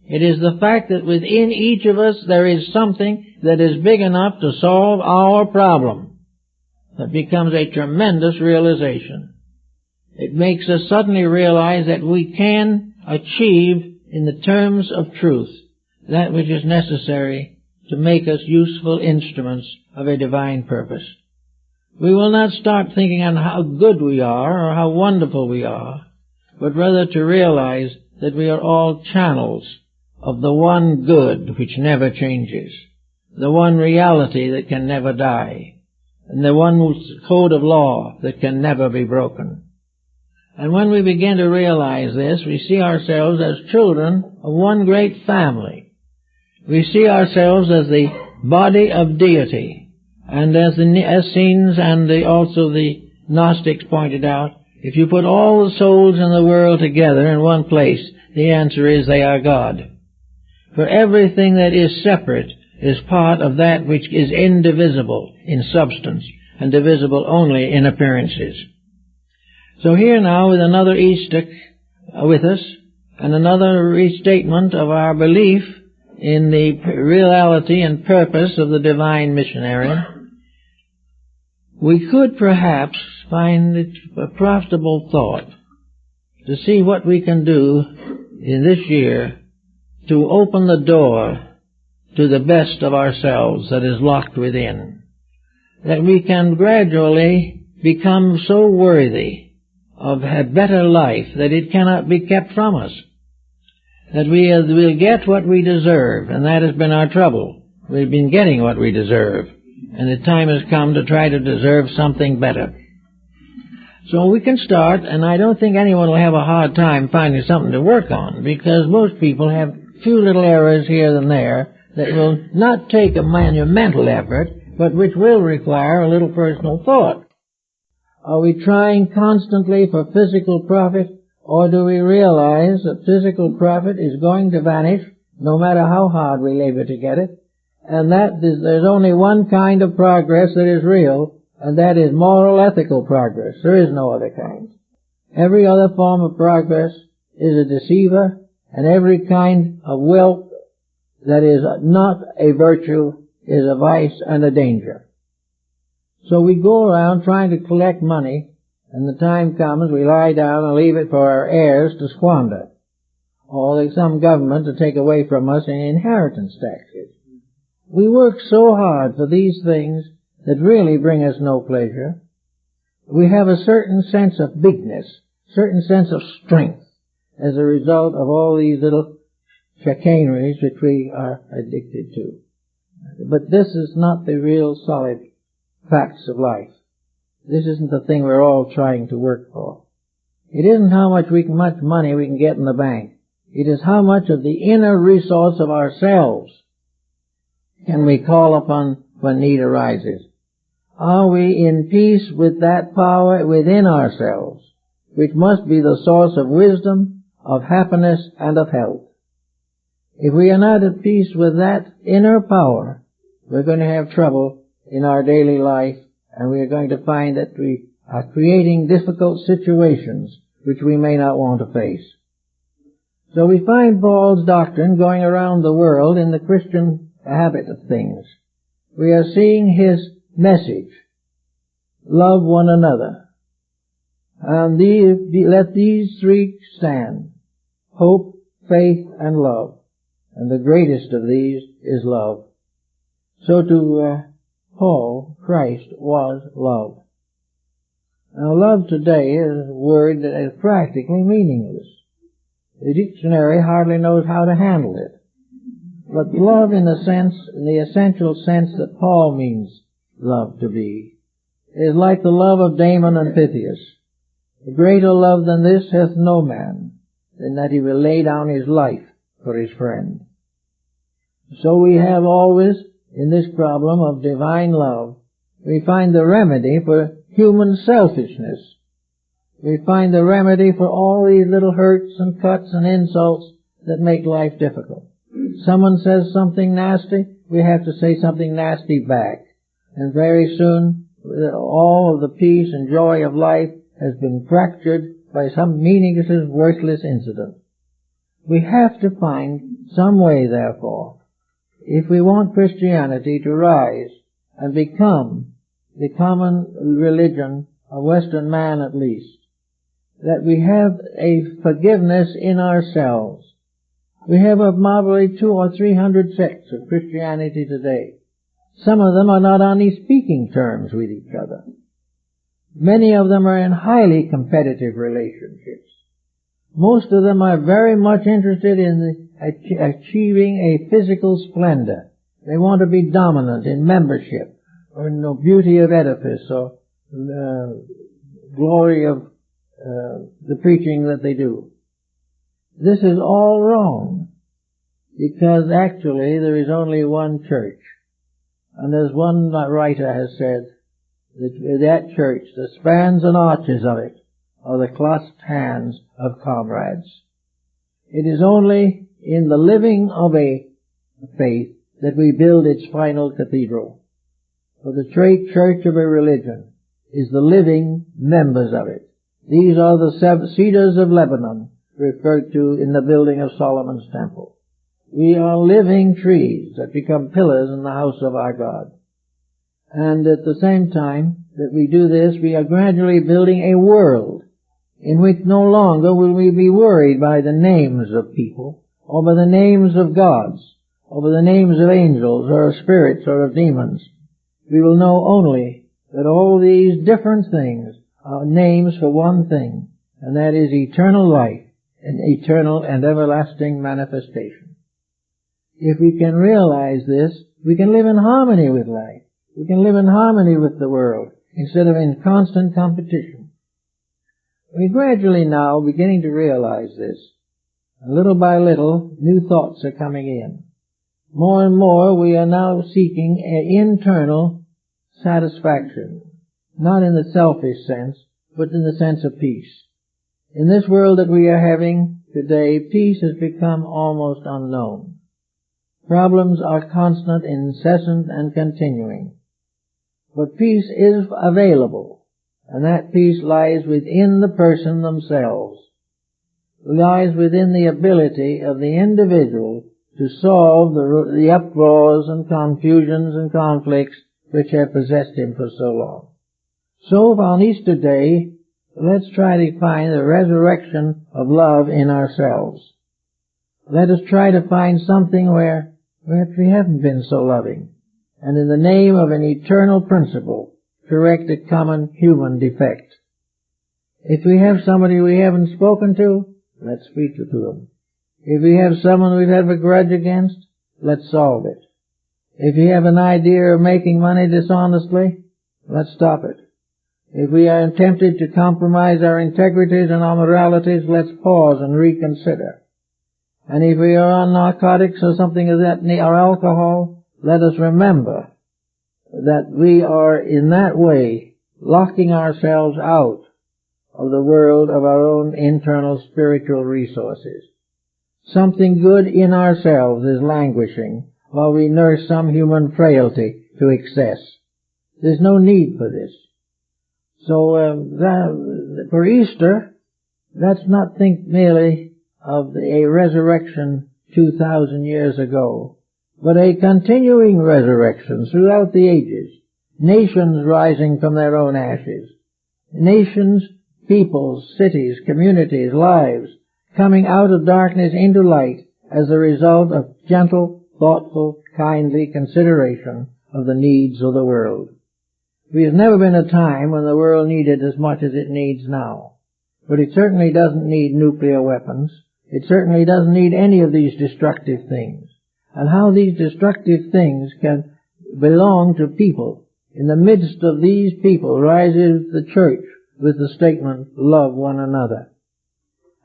It is the fact that within each of us there is something that is big enough to solve our problem that becomes a tremendous realization. It makes us suddenly realize that we can achieve, in the terms of truth, that which is necessary to make us useful instruments of a divine purpose. We will not start thinking on how good we are or how wonderful we are, but rather to realize that we are all channels of the one good which never changes, the one reality that can never die, and the one code of law that can never be broken. And when we begin to realize this, we see ourselves as children of one great family. We see ourselves as the body of deity. And as the Essenes and also the Gnostics pointed out, if you put all the souls in the world together in one place, the answer is they are God. For everything that is separate is part of that which is indivisible in substance and divisible only in appearances. So here now with another Easter with us and another restatement of our belief in the reality and purpose of the divine missionary, we could perhaps find it a profitable thought to see what we can do in this year to open the door to the best of ourselves that is locked within, that we can gradually become so worthy of a better life that it cannot be kept from us, that we'll get what we deserve, and that has been our trouble. We've been getting what we deserve, and the time has come to try to deserve something better. So we can start, and I don't think anyone will have a hard time finding something to work on, because most people have few little errors here and there that will not take a monumental effort, but which will require a little personal thought. Are we trying constantly for physical profit, or do we realize that physical profit is going to vanish no matter how hard we labor to get it, and that there's only one kind of progress that is real, and that is moral, ethical progress. There is no other kind. Every other form of progress is a deceiver, and every kind of wealth that is not a virtue is a vice and a danger. So we go around trying to collect money, and the time comes we lie down and leave it for our heirs to squander, or like some government to take away from us in inheritance taxes. We work so hard for these things that really bring us no pleasure. We have a certain sense of bigness, certain sense of strength as a result of all these little chicaneries which we are addicted to. But this is not the real solid facts of life. This isn't the thing we're all trying to work for. It isn't how much money we can get in the bank. It is how much of the inner resource of ourselves can we call upon when need arises. Are we in peace with that power within ourselves, which must be the source of wisdom, of happiness, and of health? If we are not at peace with that inner power, we're going to have trouble in our daily life, and we are going to find that we are creating difficult situations which we may not want to face. So we find Paul's doctrine going around the world in the Christian habit of things. We are seeing his message: love one another. And let these three stand: hope, faith, and love. And the greatest of these is love. So to Paul, Christ was love. Now love today is a word that is practically meaningless. The dictionary hardly knows how to handle it. But love in the essential sense that Paul means love to be, is like the love of Damon and Pythias. A greater love than this hath no man, than that he will lay down his life for his friend. So we have always, in this problem of divine love, we find the remedy for human selfishness. We find the remedy for all these little hurts and cuts and insults that make life difficult. Someone says something nasty, we have to say something nasty back. And very soon, all of the peace and joy of life has been fractured by some meaningless, worthless incident. We have to find some way, therefore, if we want Christianity to rise and become the common religion of Western man at least, that we have a forgiveness in ourselves. We have probably 200 or 300 sects of Christianity today. Some of them are not on any speaking terms with each other. Many of them are in highly competitive relationships. Most of them are very much interested in achieving a physical splendor. They want to be dominant in membership, or in the beauty of edifice, or glory of the preaching that they do. This is all wrong, because actually there is only one church. And as one writer has said, that church, the spans and arches of it, are the clasped hands of comrades. It is only in the living of a faith that we build its final cathedral. For the great church of a religion is the living members of it. These are the cedars of Lebanon referred to in the building of Solomon's temple. We are living trees that become pillars in the house of our God. And at the same time that we do this, we are gradually building a world in which no longer will we be worried by the names of people, or by the names of gods, or by the names of angels, or of spirits, or of demons. We will know only that all these different things are names for one thing, and that is eternal life, an eternal and everlasting manifestation. If we can realize this, we can live in harmony with life. We can live in harmony with the world, instead of in constant competition. We're gradually now beginning to realize this. And little by little, new thoughts are coming in. More and more, we are now seeking an internal satisfaction, not in the selfish sense, but in the sense of peace. In this world that we are having today, peace has become almost unknown. Problems are constant, incessant, and continuing. But peace is available, and that peace lies within the person themselves, lies within the ability of the individual to solve the uproars and confusions and conflicts which have possessed him for so long. So on Easter Day, let's try to find the resurrection of love in ourselves. Let us try to find something where we haven't been so loving, and in the name of an eternal principle, correct a common human defect. If we have somebody we haven't spoken to, let's speak to them. If we have someone we've had a grudge against, let's solve it. If you have an idea of making money dishonestly, let's stop it. If we are tempted to compromise our integrities and our moralities, let's pause and reconsider. And if we are on narcotics or something of that, or alcohol, let us remember that we are in that way locking ourselves out of the world of our own internal spiritual resources. Something good in ourselves is languishing while we nurse some human frailty to excess. There's no need for this. So for Easter, let's not think merely of a resurrection 2,000 years ago, but a continuing resurrection throughout the ages. Nations rising from their own ashes. Nations, peoples, cities, communities, lives, coming out of darkness into light as a result of gentle, thoughtful, kindly consideration of the needs of the world. There has never been a time when the world needed as much as it needs now. But it certainly doesn't need nuclear weapons. It certainly doesn't need any of these destructive things. And how these destructive things can belong to people. In the midst of these people rises the church with the statement, love one another.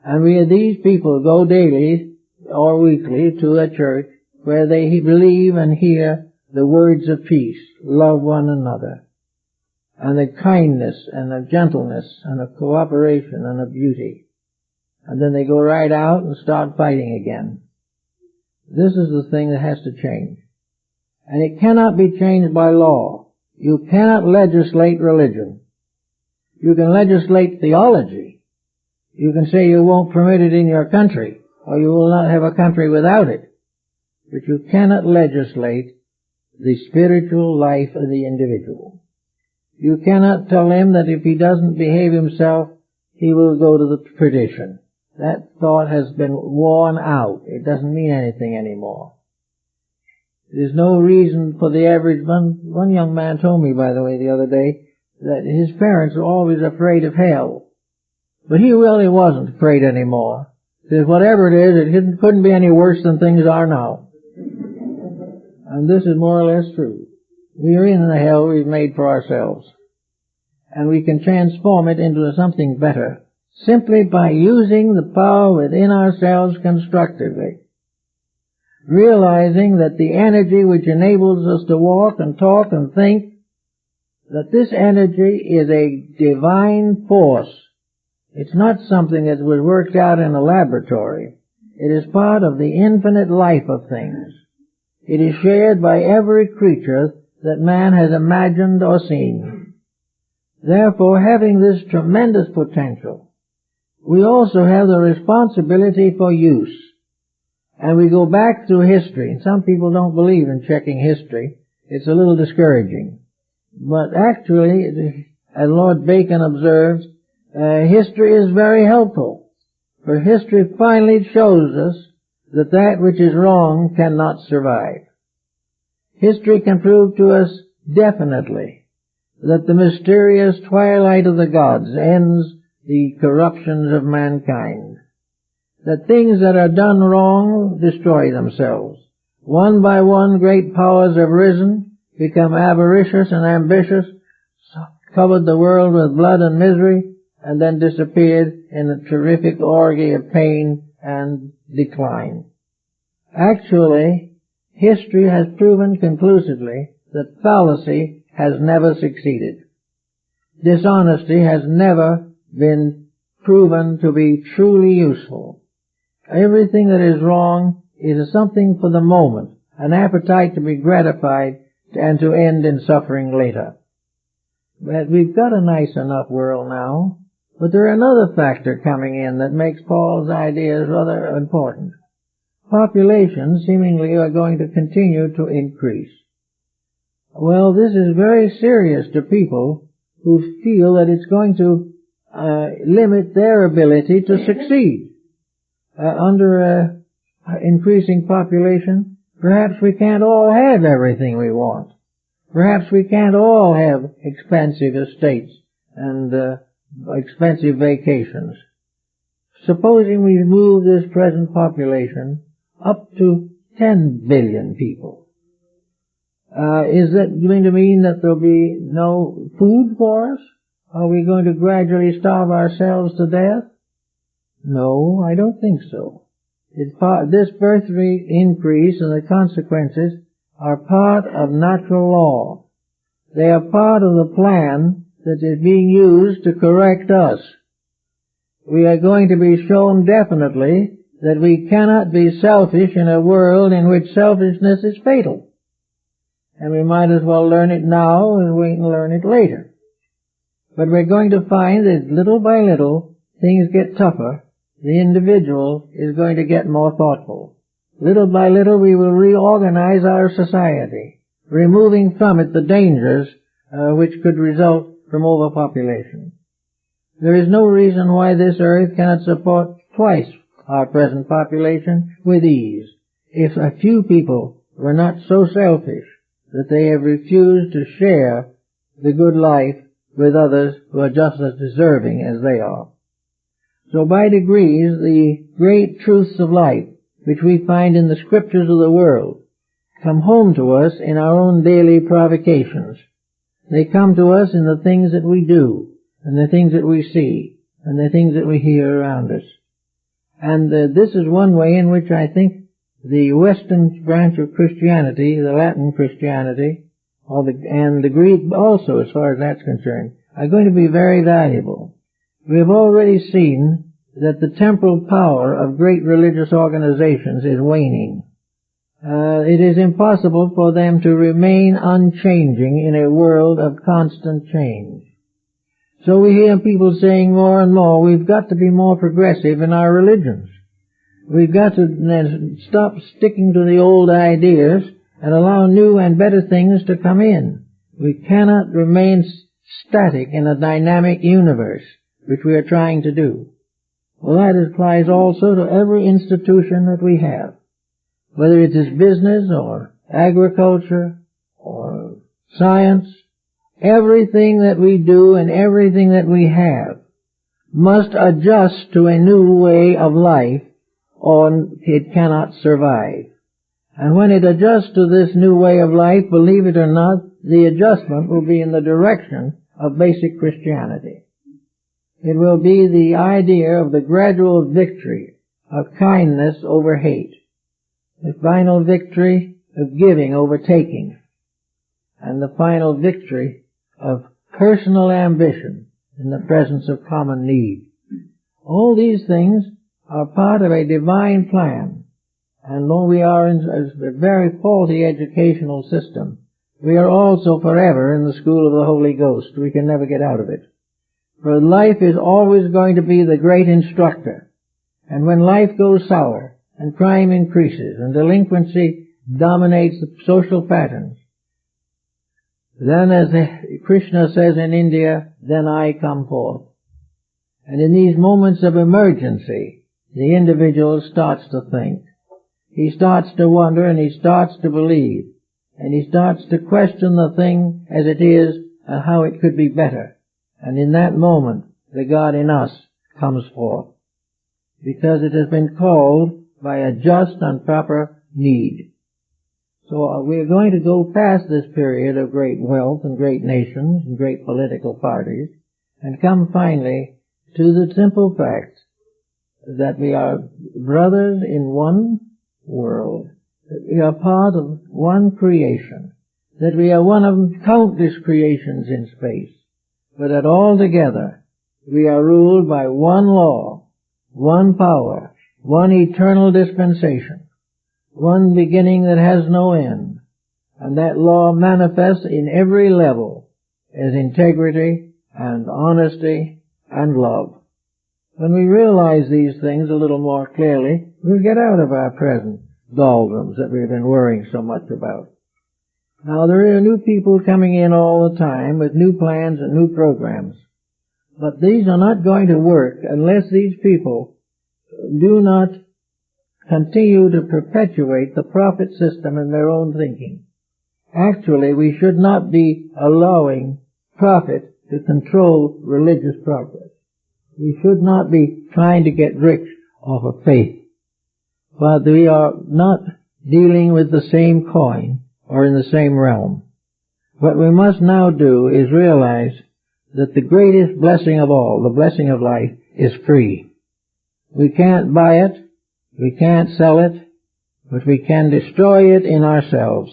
And these people go daily or weekly to a church where they believe and hear the words of peace, love one another, and the kindness and the gentleness and the cooperation and the beauty. And then they go right out and start fighting again. This is the thing that has to change. And it cannot be changed by law. You cannot legislate religion. You can legislate theology. You can say you won't permit it in your country, or you will not have a country without it. But you cannot legislate the spiritual life of the individual. You cannot tell him that if he doesn't behave himself, he will go to the perdition. That thought has been worn out. It doesn't mean anything anymore. There's no reason for the average one. One young man told me, by the way, the other day, that his parents were always afraid of hell. But he really wasn't afraid anymore. Because whatever it is, it couldn't be any worse than things are now. And this is more or less true. We are in the hell we've made for ourselves. And we can transform it into something better simply by using the power within ourselves constructively. Realizing that the energy which enables us to walk and talk and think, that this energy is a divine force. It's not something that was worked out in a laboratory. It is part of the infinite life of things. It is shared by every creature that man has imagined or seen. Therefore, having this tremendous potential, we also have the responsibility for use. And we go back through history, and some people don't believe in checking history. It's a little discouraging. But actually, as Lord Bacon observes, history is very helpful. For history finally shows us that that which is wrong cannot survive. History can prove to us definitely that the mysterious twilight of the gods ends the corruptions of mankind. That things that are done wrong destroy themselves. One by one great powers have risen, become avaricious and ambitious, covered the world with blood and misery, and then disappeared in a terrific orgy of pain and decline. Actually, history has proven conclusively that fallacy has never succeeded. Dishonesty has never been proven to be truly useful. Everything that is wrong is something for the moment, an appetite to be gratified and to end in suffering later. But we've got a nice enough world now, but there's another factor coming in that makes Paul's ideas rather important. populations seemingly are going to continue to increase. Well, this is very serious to people who feel that it's going to limit their ability to succeed. Under increasing population, perhaps we can't all have everything we want. Perhaps we can't all have expensive estates and expensive vacations. Supposing we move this present population up to 10 billion people. Is that going to mean that there'll be no food for us? Are we going to gradually starve ourselves to death? No, I don't think so. This birth rate increase and the consequences are part of natural law. They are part of the plan that is being used to correct us. We are going to be shown definitely that we cannot be selfish in a world in which selfishness is fatal. And we might as well learn it now and we can learn it later. But we're going to find that little by little things get tougher. The individual is going to get more thoughtful. Little by little we will reorganize our society, removing from it the dangers which could result from overpopulation. There is no reason why this earth cannot support twice our present population with ease, if a few people were not so selfish that they have refused to share the good life with others who are just as deserving as they are. So by degrees, the great truths of life, which we find in the scriptures of the world, come home to us in our own daily provocations. They come to us in the things that we do, and the things that we see, and the things that we hear around us. And this is one way in which I think the Western branch of Christianity, the Latin Christianity, and the Greek also, as far as that's concerned, are going to be very valuable. We have already seen that the temporal power of great religious organizations is waning. It is impossible for them to remain unchanging in a world of constant change. So we hear people saying more and more, we've got to be more progressive in our religions. We've got to stop sticking to the old ideas and allow new and better things to come in. We cannot remain static in a dynamic universe, which we are trying to do. Well, that applies also to every institution that we have, whether it is business or agriculture or science. Everything that we do and everything that we have must adjust to a new way of life, or it cannot survive. And when it adjusts to this new way of life, believe it or not, the adjustment will be in the direction of basic Christianity. It will be the idea of the gradual victory of kindness over hate, the final victory of giving over taking, and the final victory of personal ambition in the presence of common need. All these things are part of a divine plan. And though we are in a very faulty educational system, we are also forever in the school of the Holy Ghost. We can never get out of it. For life is always going to be the great instructor. And when life goes sour, and crime increases, and delinquency dominates the social patterns, then, as Krishna says in India, then I come forth. And in these moments of emergency, the individual starts to think. He starts to wonder, and he starts to believe. And he starts to question the thing as it is and how it could be better. And in that moment, the God in us comes forth, because it has been called by a just and proper need. So we are going to go past this period of great wealth and great nations and great political parties and come finally to the simple fact that we are brothers in one world, that we are part of one creation, that we are one of countless creations in space, but that all together we are ruled by one law, one power, one eternal dispensation, one beginning that has no end, and that law manifests in every level as integrity and honesty and love. When we realize these things a little more clearly, we'll get out of our present doldrums that we've been worrying so much about. Now, there are new people coming in all the time with new plans and new programs. But these are not going to work unless these people do not continue to perpetuate the profit system in their own thinking. Actually, we should not be allowing profit to control religious progress. We should not be trying to get rich off of faith. But we are not dealing with the same coin or in the same realm. What we must now do is realize that the greatest blessing of all, the blessing of life, is free. We can't buy it, we can't sell it, but we can destroy it in ourselves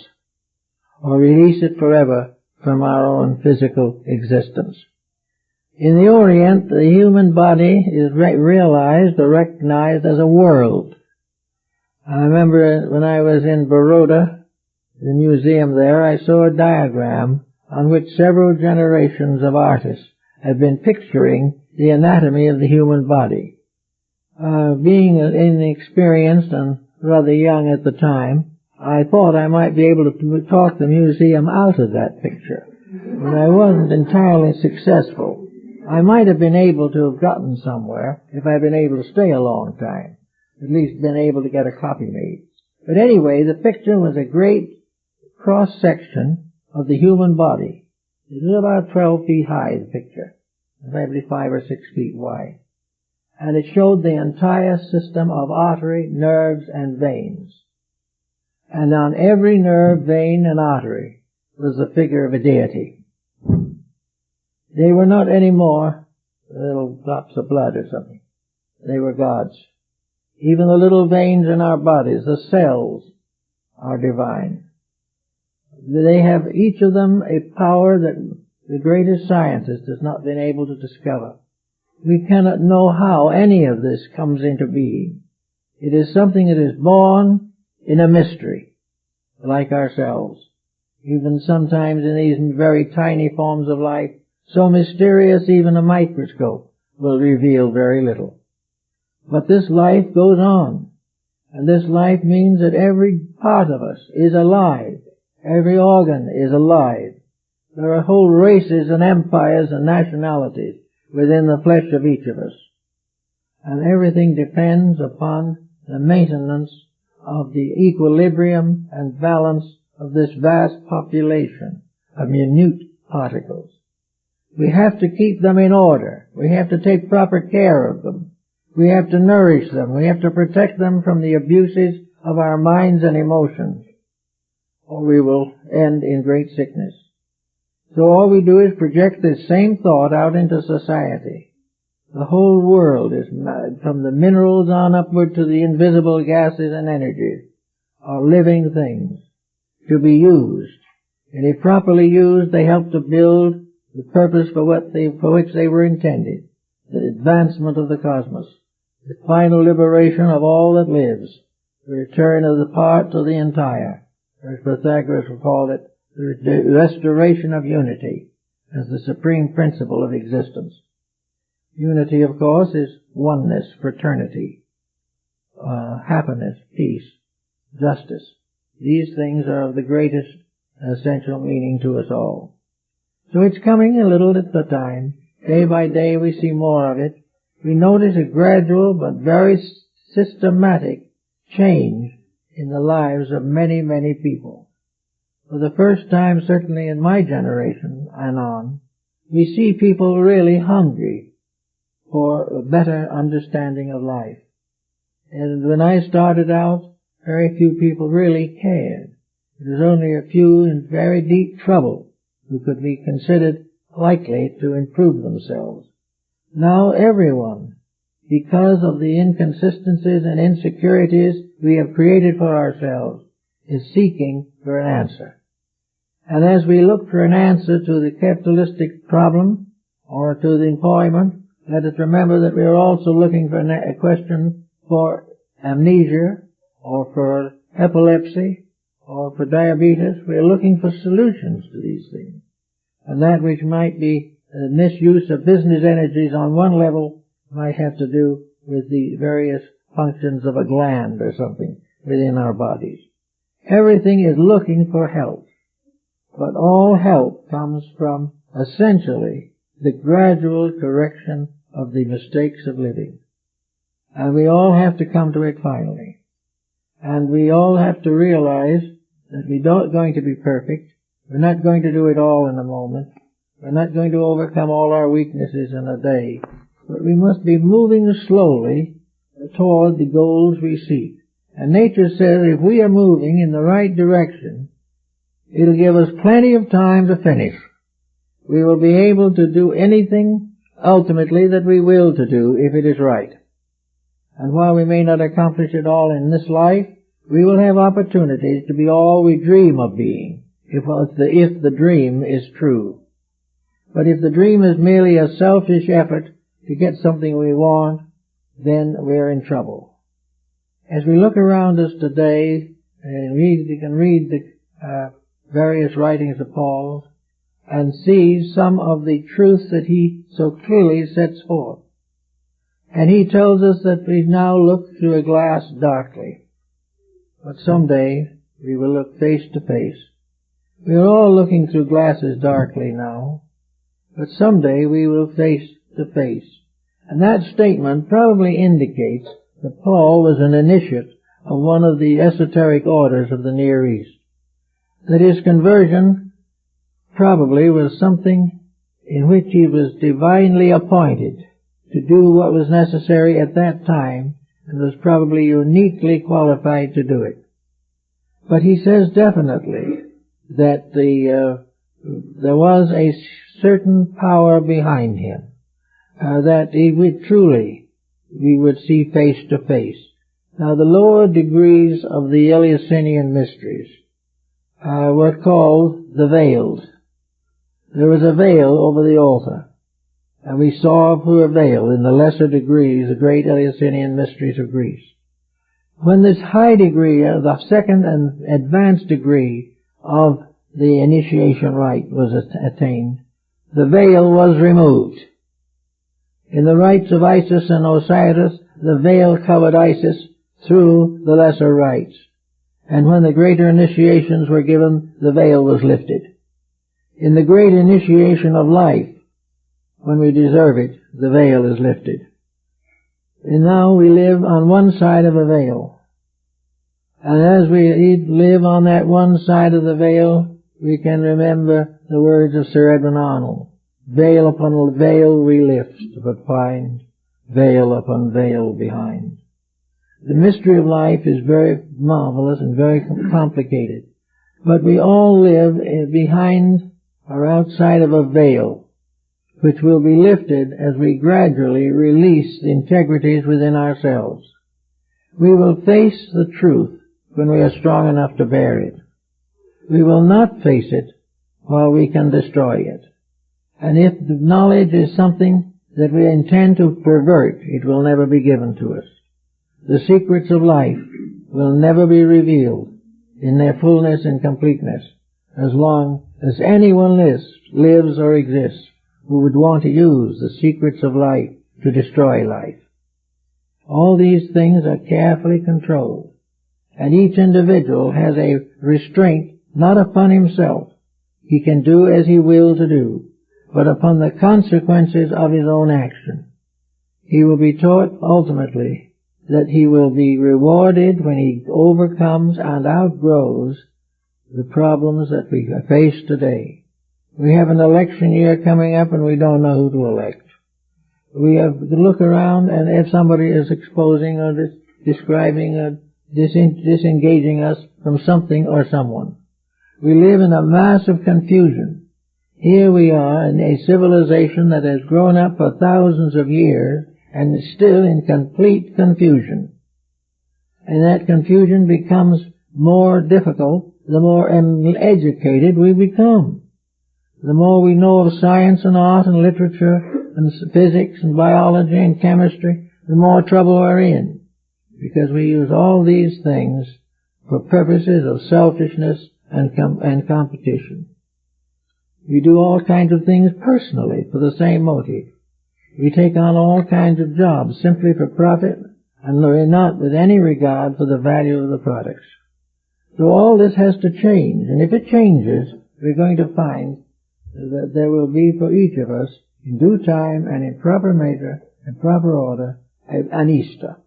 or release it forever from our own physical existence. In the Orient, the human body is realized or recognized as a world. I remember when I was in Baroda, the museum there, I saw a diagram on which several generations of artists have been picturing the anatomy of the human body. Being inexperienced and rather young at the time, I thought I might be able to talk the museum out of that picture, but I wasn't entirely successful. I might have been able to have gotten somewhere if I'd been able to stay a long time, at least been able to get a copy made. But anyway, the picture was a great cross-section of the human body. It was about 12 feet high, the picture, maybe 5 or 6 feet wide. And it showed the entire system of artery, nerves, and veins. And on every nerve, vein, and artery was the figure of a deity. They were not any more little drops of blood or something. They were gods. Even the little veins in our bodies, the cells, are divine. They have each of them a power that the greatest scientist has not been able to discover. We cannot know how any of this comes into being. It is something that is born in a mystery, like ourselves. Even sometimes in these very tiny forms of life, so mysterious even a microscope will reveal very little. But this life goes on, and this life means that every part of us is alive. Every organ is alive. There are whole races and empires and nationalities within the flesh of each of us. And everything depends upon the maintenance of the equilibrium and balance of this vast population of minute particles. We have to keep them in order. We have to take proper care of them. We have to nourish them. We have to protect them from the abuses of our minds and emotions, or we will end in great sickness. So all we do is project this same thought out into society. The whole world is, from the minerals on upward to the invisible gases and energies, are living things to be used. And if properly used, they help to build the purpose for which they were intended, the advancement of the cosmos, the final liberation of all that lives, the return of the part to the entire, as Pythagoras would call it, the restoration of unity as the supreme principle of existence. Unity, of course, is oneness, fraternity, happiness, peace, justice. These things are of the greatest essential meaning to us all. So it's coming a little at a time. Day by day we see more of it. We notice a gradual but very systematic change in the lives of many, many people. For the first time, certainly in my generation and on, we see people really hungry for a better understanding of life. And when I started out, very few people really cared. It was only a few in very deep trouble who could be considered likely to improve themselves. Now everyone, because of the inconsistencies and insecurities we have created for ourselves, is seeking for an answer. And as we look for an answer to the capitalistic problem or to the employment, let us remember that we are also looking for a question for amnesia or for epilepsy or for diabetes. We are looking for solutions to these things. And that which might be misuse of business energies on one level might have to do with the various functions of a gland or something within our bodies. Everything is looking for help. But all help comes from, essentially, the gradual correction of the mistakes of living. And we all have to come to it finally. And we all have to realize that we're not going to be perfect. We're not going to do it all in a moment. We're not going to overcome all our weaknesses in a day. But we must be moving slowly toward the goals we seek. And nature says if we are moving in the right direction, it'll give us plenty of time to finish. We will be able to do anything ultimately that we will to do if it is right. And while we may not accomplish it all in this life, we will have opportunities to be all we dream of being, if the dream is true. But if the dream is merely a selfish effort to get something we want, then we're in trouble. As we look around us today, and you can read the various writings of Paul, and see some of the truth that he so clearly sets forth. And he tells us that we now look through a glass darkly, but someday we will look face to face. We are all looking through glasses darkly now, but someday we will face to face. And that statement probably indicates that Paul was an initiate of one of the esoteric orders of the Near East. That his conversion probably was something in which he was divinely appointed to do what was necessary at that time, and was probably uniquely qualified to do it. But he says definitely that there was a certain power behind him, that he would we would see face to face. Now the lower degrees of the Eleusinian mysteries were called the veiled. There was a veil over the altar, and we saw through a veil in the lesser degrees the great Eleusinian mysteries of Greece. When this high degree, the second and advanced degree of the initiation rite was attained, the veil was removed. In the rites of Isis and Osiris, the veil covered Isis through the lesser rites. And when the greater initiations were given, the veil was lifted. In the great initiation of life, when we deserve it, the veil is lifted. And now we live on one side of a veil. And as we live on that one side of the veil, we can remember the words of Sir Edwin Arnold. Veil upon veil we lift, but find veil upon veil behind. The mystery of life is very marvelous and very complicated, but we all live behind or outside of a veil, which will be lifted as we gradually release the integrities within ourselves. We will face the truth when we are strong enough to bear it. We will not face it while we can destroy it. And if the knowledge is something that we intend to pervert, it will never be given to us. The secrets of life will never be revealed in their fullness and completeness as long as anyone lives or exists who would want to use the secrets of life to destroy life. All these things are carefully controlled, and each individual has a restraint not upon himself. He can do as he will to do, but upon the consequences of his own action. He will be taught ultimately that he will be rewarded when he overcomes and outgrows the problems that we face today. We have an election year coming up and we don't know who to elect. We have to look around, and if somebody is exposing or describing or disengaging us from something or someone, we live in a mass of confusion. Here we are in a civilization that has grown up for thousands of years and is still in complete confusion. And that confusion becomes more difficult the more educated we become. The more we know of science and art and literature and physics and biology and chemistry, the more trouble we're in, because we use all these things for purposes of selfishness and competition. We do all kinds of things personally for the same motive. We take on all kinds of jobs simply for profit and we're not with any regard for the value of the products. So all this has to change, and if it changes, we're going to find that there will be for each of us, in due time and in proper measure and proper order, an Easter.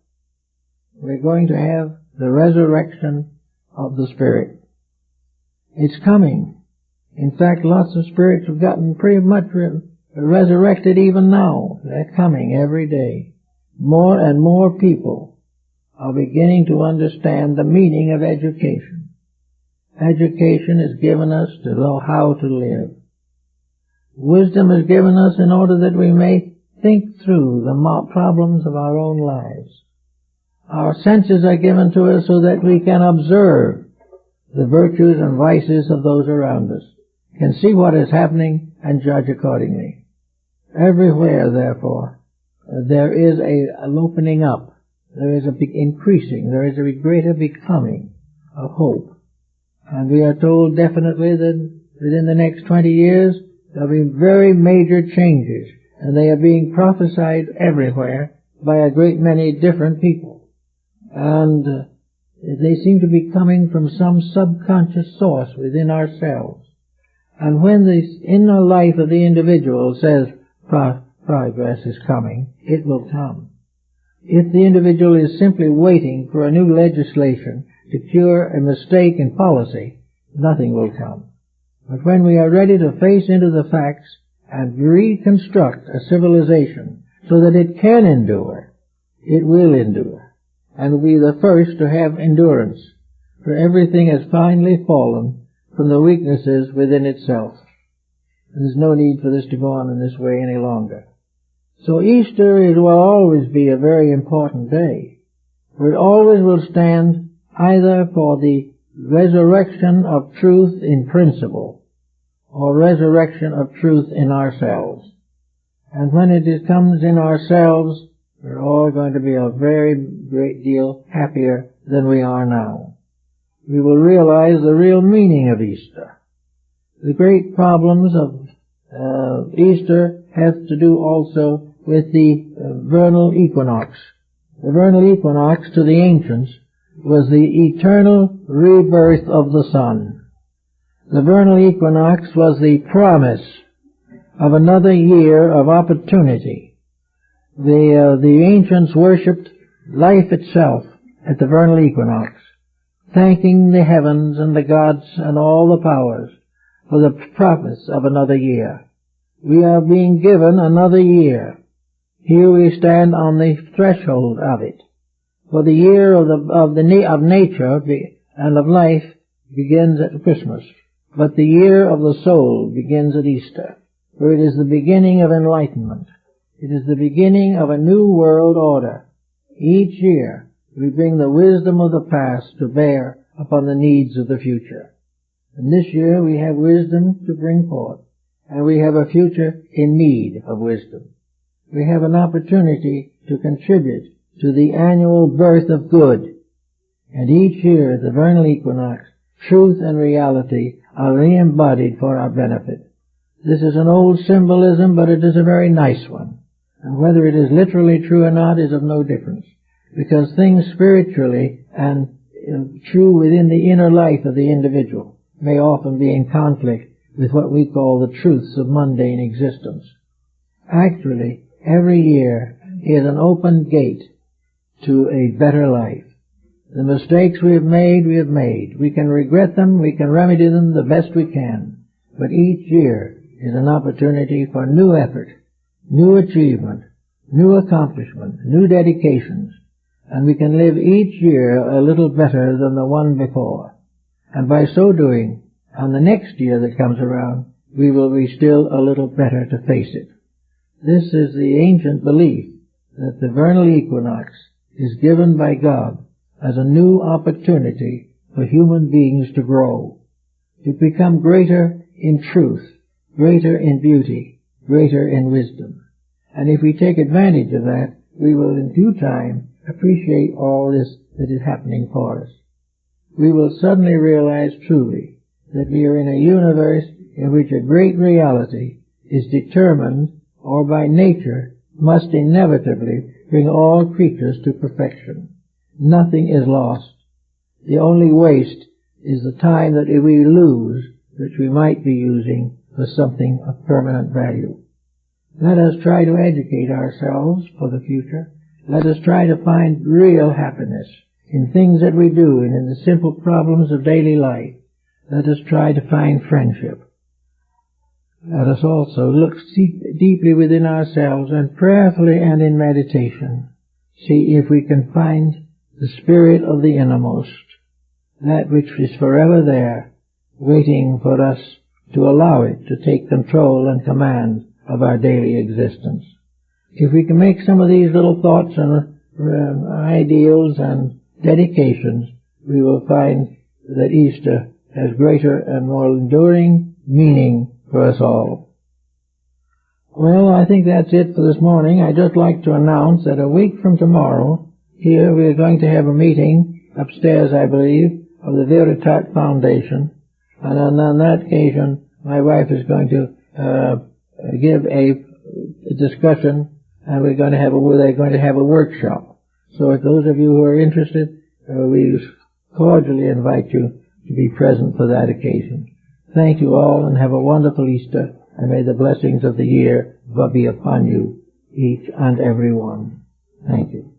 We're going to have the resurrection of the Spirit. It's coming. In fact, lots of spirits have gotten pretty much resurrected even now. They're coming every day. More and more people are beginning to understand the meaning of education. Education is given us to know how to live. Wisdom is given us in order that we may think through the problems of our own lives. Our senses are given to us so that we can observe the virtues and vices of those around us, can see what is happening and judge accordingly. Everywhere, therefore, there is an opening up, there is a big increasing, there is a greater becoming of hope. And we are told definitely that within the next 20 years there will be very major changes, and they are being prophesied everywhere by a great many different people. And they seem to be coming from some subconscious source within ourselves. And when the inner life of the individual says progress is coming, it will come. If the individual is simply waiting for a new legislation to cure a mistake in policy, nothing will come. But when we are ready to face into the facts and reconstruct a civilization so that it can endure, it will endure, and will be the first to have endurance, for everything has finally fallen from the weaknesses within itself. There's no need for this to go on in this way any longer. So Easter will always be a very important day, for it always will stand either for the resurrection of truth in principle or resurrection of truth in ourselves. And when it comes in ourselves, we're all going to be a very great deal happier than we are now. We will realize the real meaning of Easter. The great problems of Easter have to do also with the vernal equinox. The vernal equinox to the ancients was the eternal rebirth of the sun. The vernal equinox was the promise of another year of opportunity. The ancients worshipped life itself at the vernal equinox, thanking the heavens and the gods and all the powers for the promise of another year. We are being given another year. Here we stand on the threshold of it. For the year of nature and of life begins at Christmas, but the year of the soul begins at Easter, for it is the beginning of enlightenment. It is the beginning of a new world order. Each year we bring the wisdom of the past to bear upon the needs of the future. And this year we have wisdom to bring forth, and we have a future in need of wisdom. We have an opportunity to contribute to the annual birth of good. And each year, the vernal equinox, truth and reality are re-embodied for our benefit. This is an old symbolism, but it is a very nice one. And whether it is literally true or not is of no difference, because things spiritually and true within the inner life of the individual may often be in conflict with what we call the truths of mundane existence. Actually, every year is an open gate to a better life. The mistakes we have made, we have made. We can regret them, we can remedy them the best we can. But each year is an opportunity for new effort, new achievement, new accomplishment, new dedications. And we can live each year a little better than the one before. And by so doing, on the next year that comes around, we will be still a little better to face it. This is the ancient belief that the vernal equinox is given by God as a new opportunity for human beings to grow, to become greater in truth, greater in beauty, greater in wisdom. And if we take advantage of that, we will in due time appreciate all this that is happening for us. We will suddenly realize truly that we are in a universe in which a great reality is determined, or by nature, must inevitably bring all creatures to perfection. Nothing is lost. The only waste is the time that we lose, which we might be using for something of permanent value. Let us try to educate ourselves for the future. Let us try to find real happiness in things that we do and in the simple problems of daily life. Let us try to find friendship. Let us also look deeply within ourselves and prayerfully and in meditation see if we can find the spirit of the innermost, that which is forever there, waiting for us to allow it to take control and command of our daily existence. If we can make some of these little thoughts and ideals and dedications, we will find that Easter has greater and more enduring meaning for us all. Well, I think that's it for this morning. I'd just like to announce that a week from tomorrow, here we're going to have a meeting upstairs, I believe, of the Veritat Foundation, and on that occasion, my wife is going to give a discussion, and they're going to have a workshop. So if those of you who are interested, we cordially invite you to be present for that occasion. Thank you all, and have a wonderful Easter, and may the blessings of the year be upon you, each and every one. Thank you.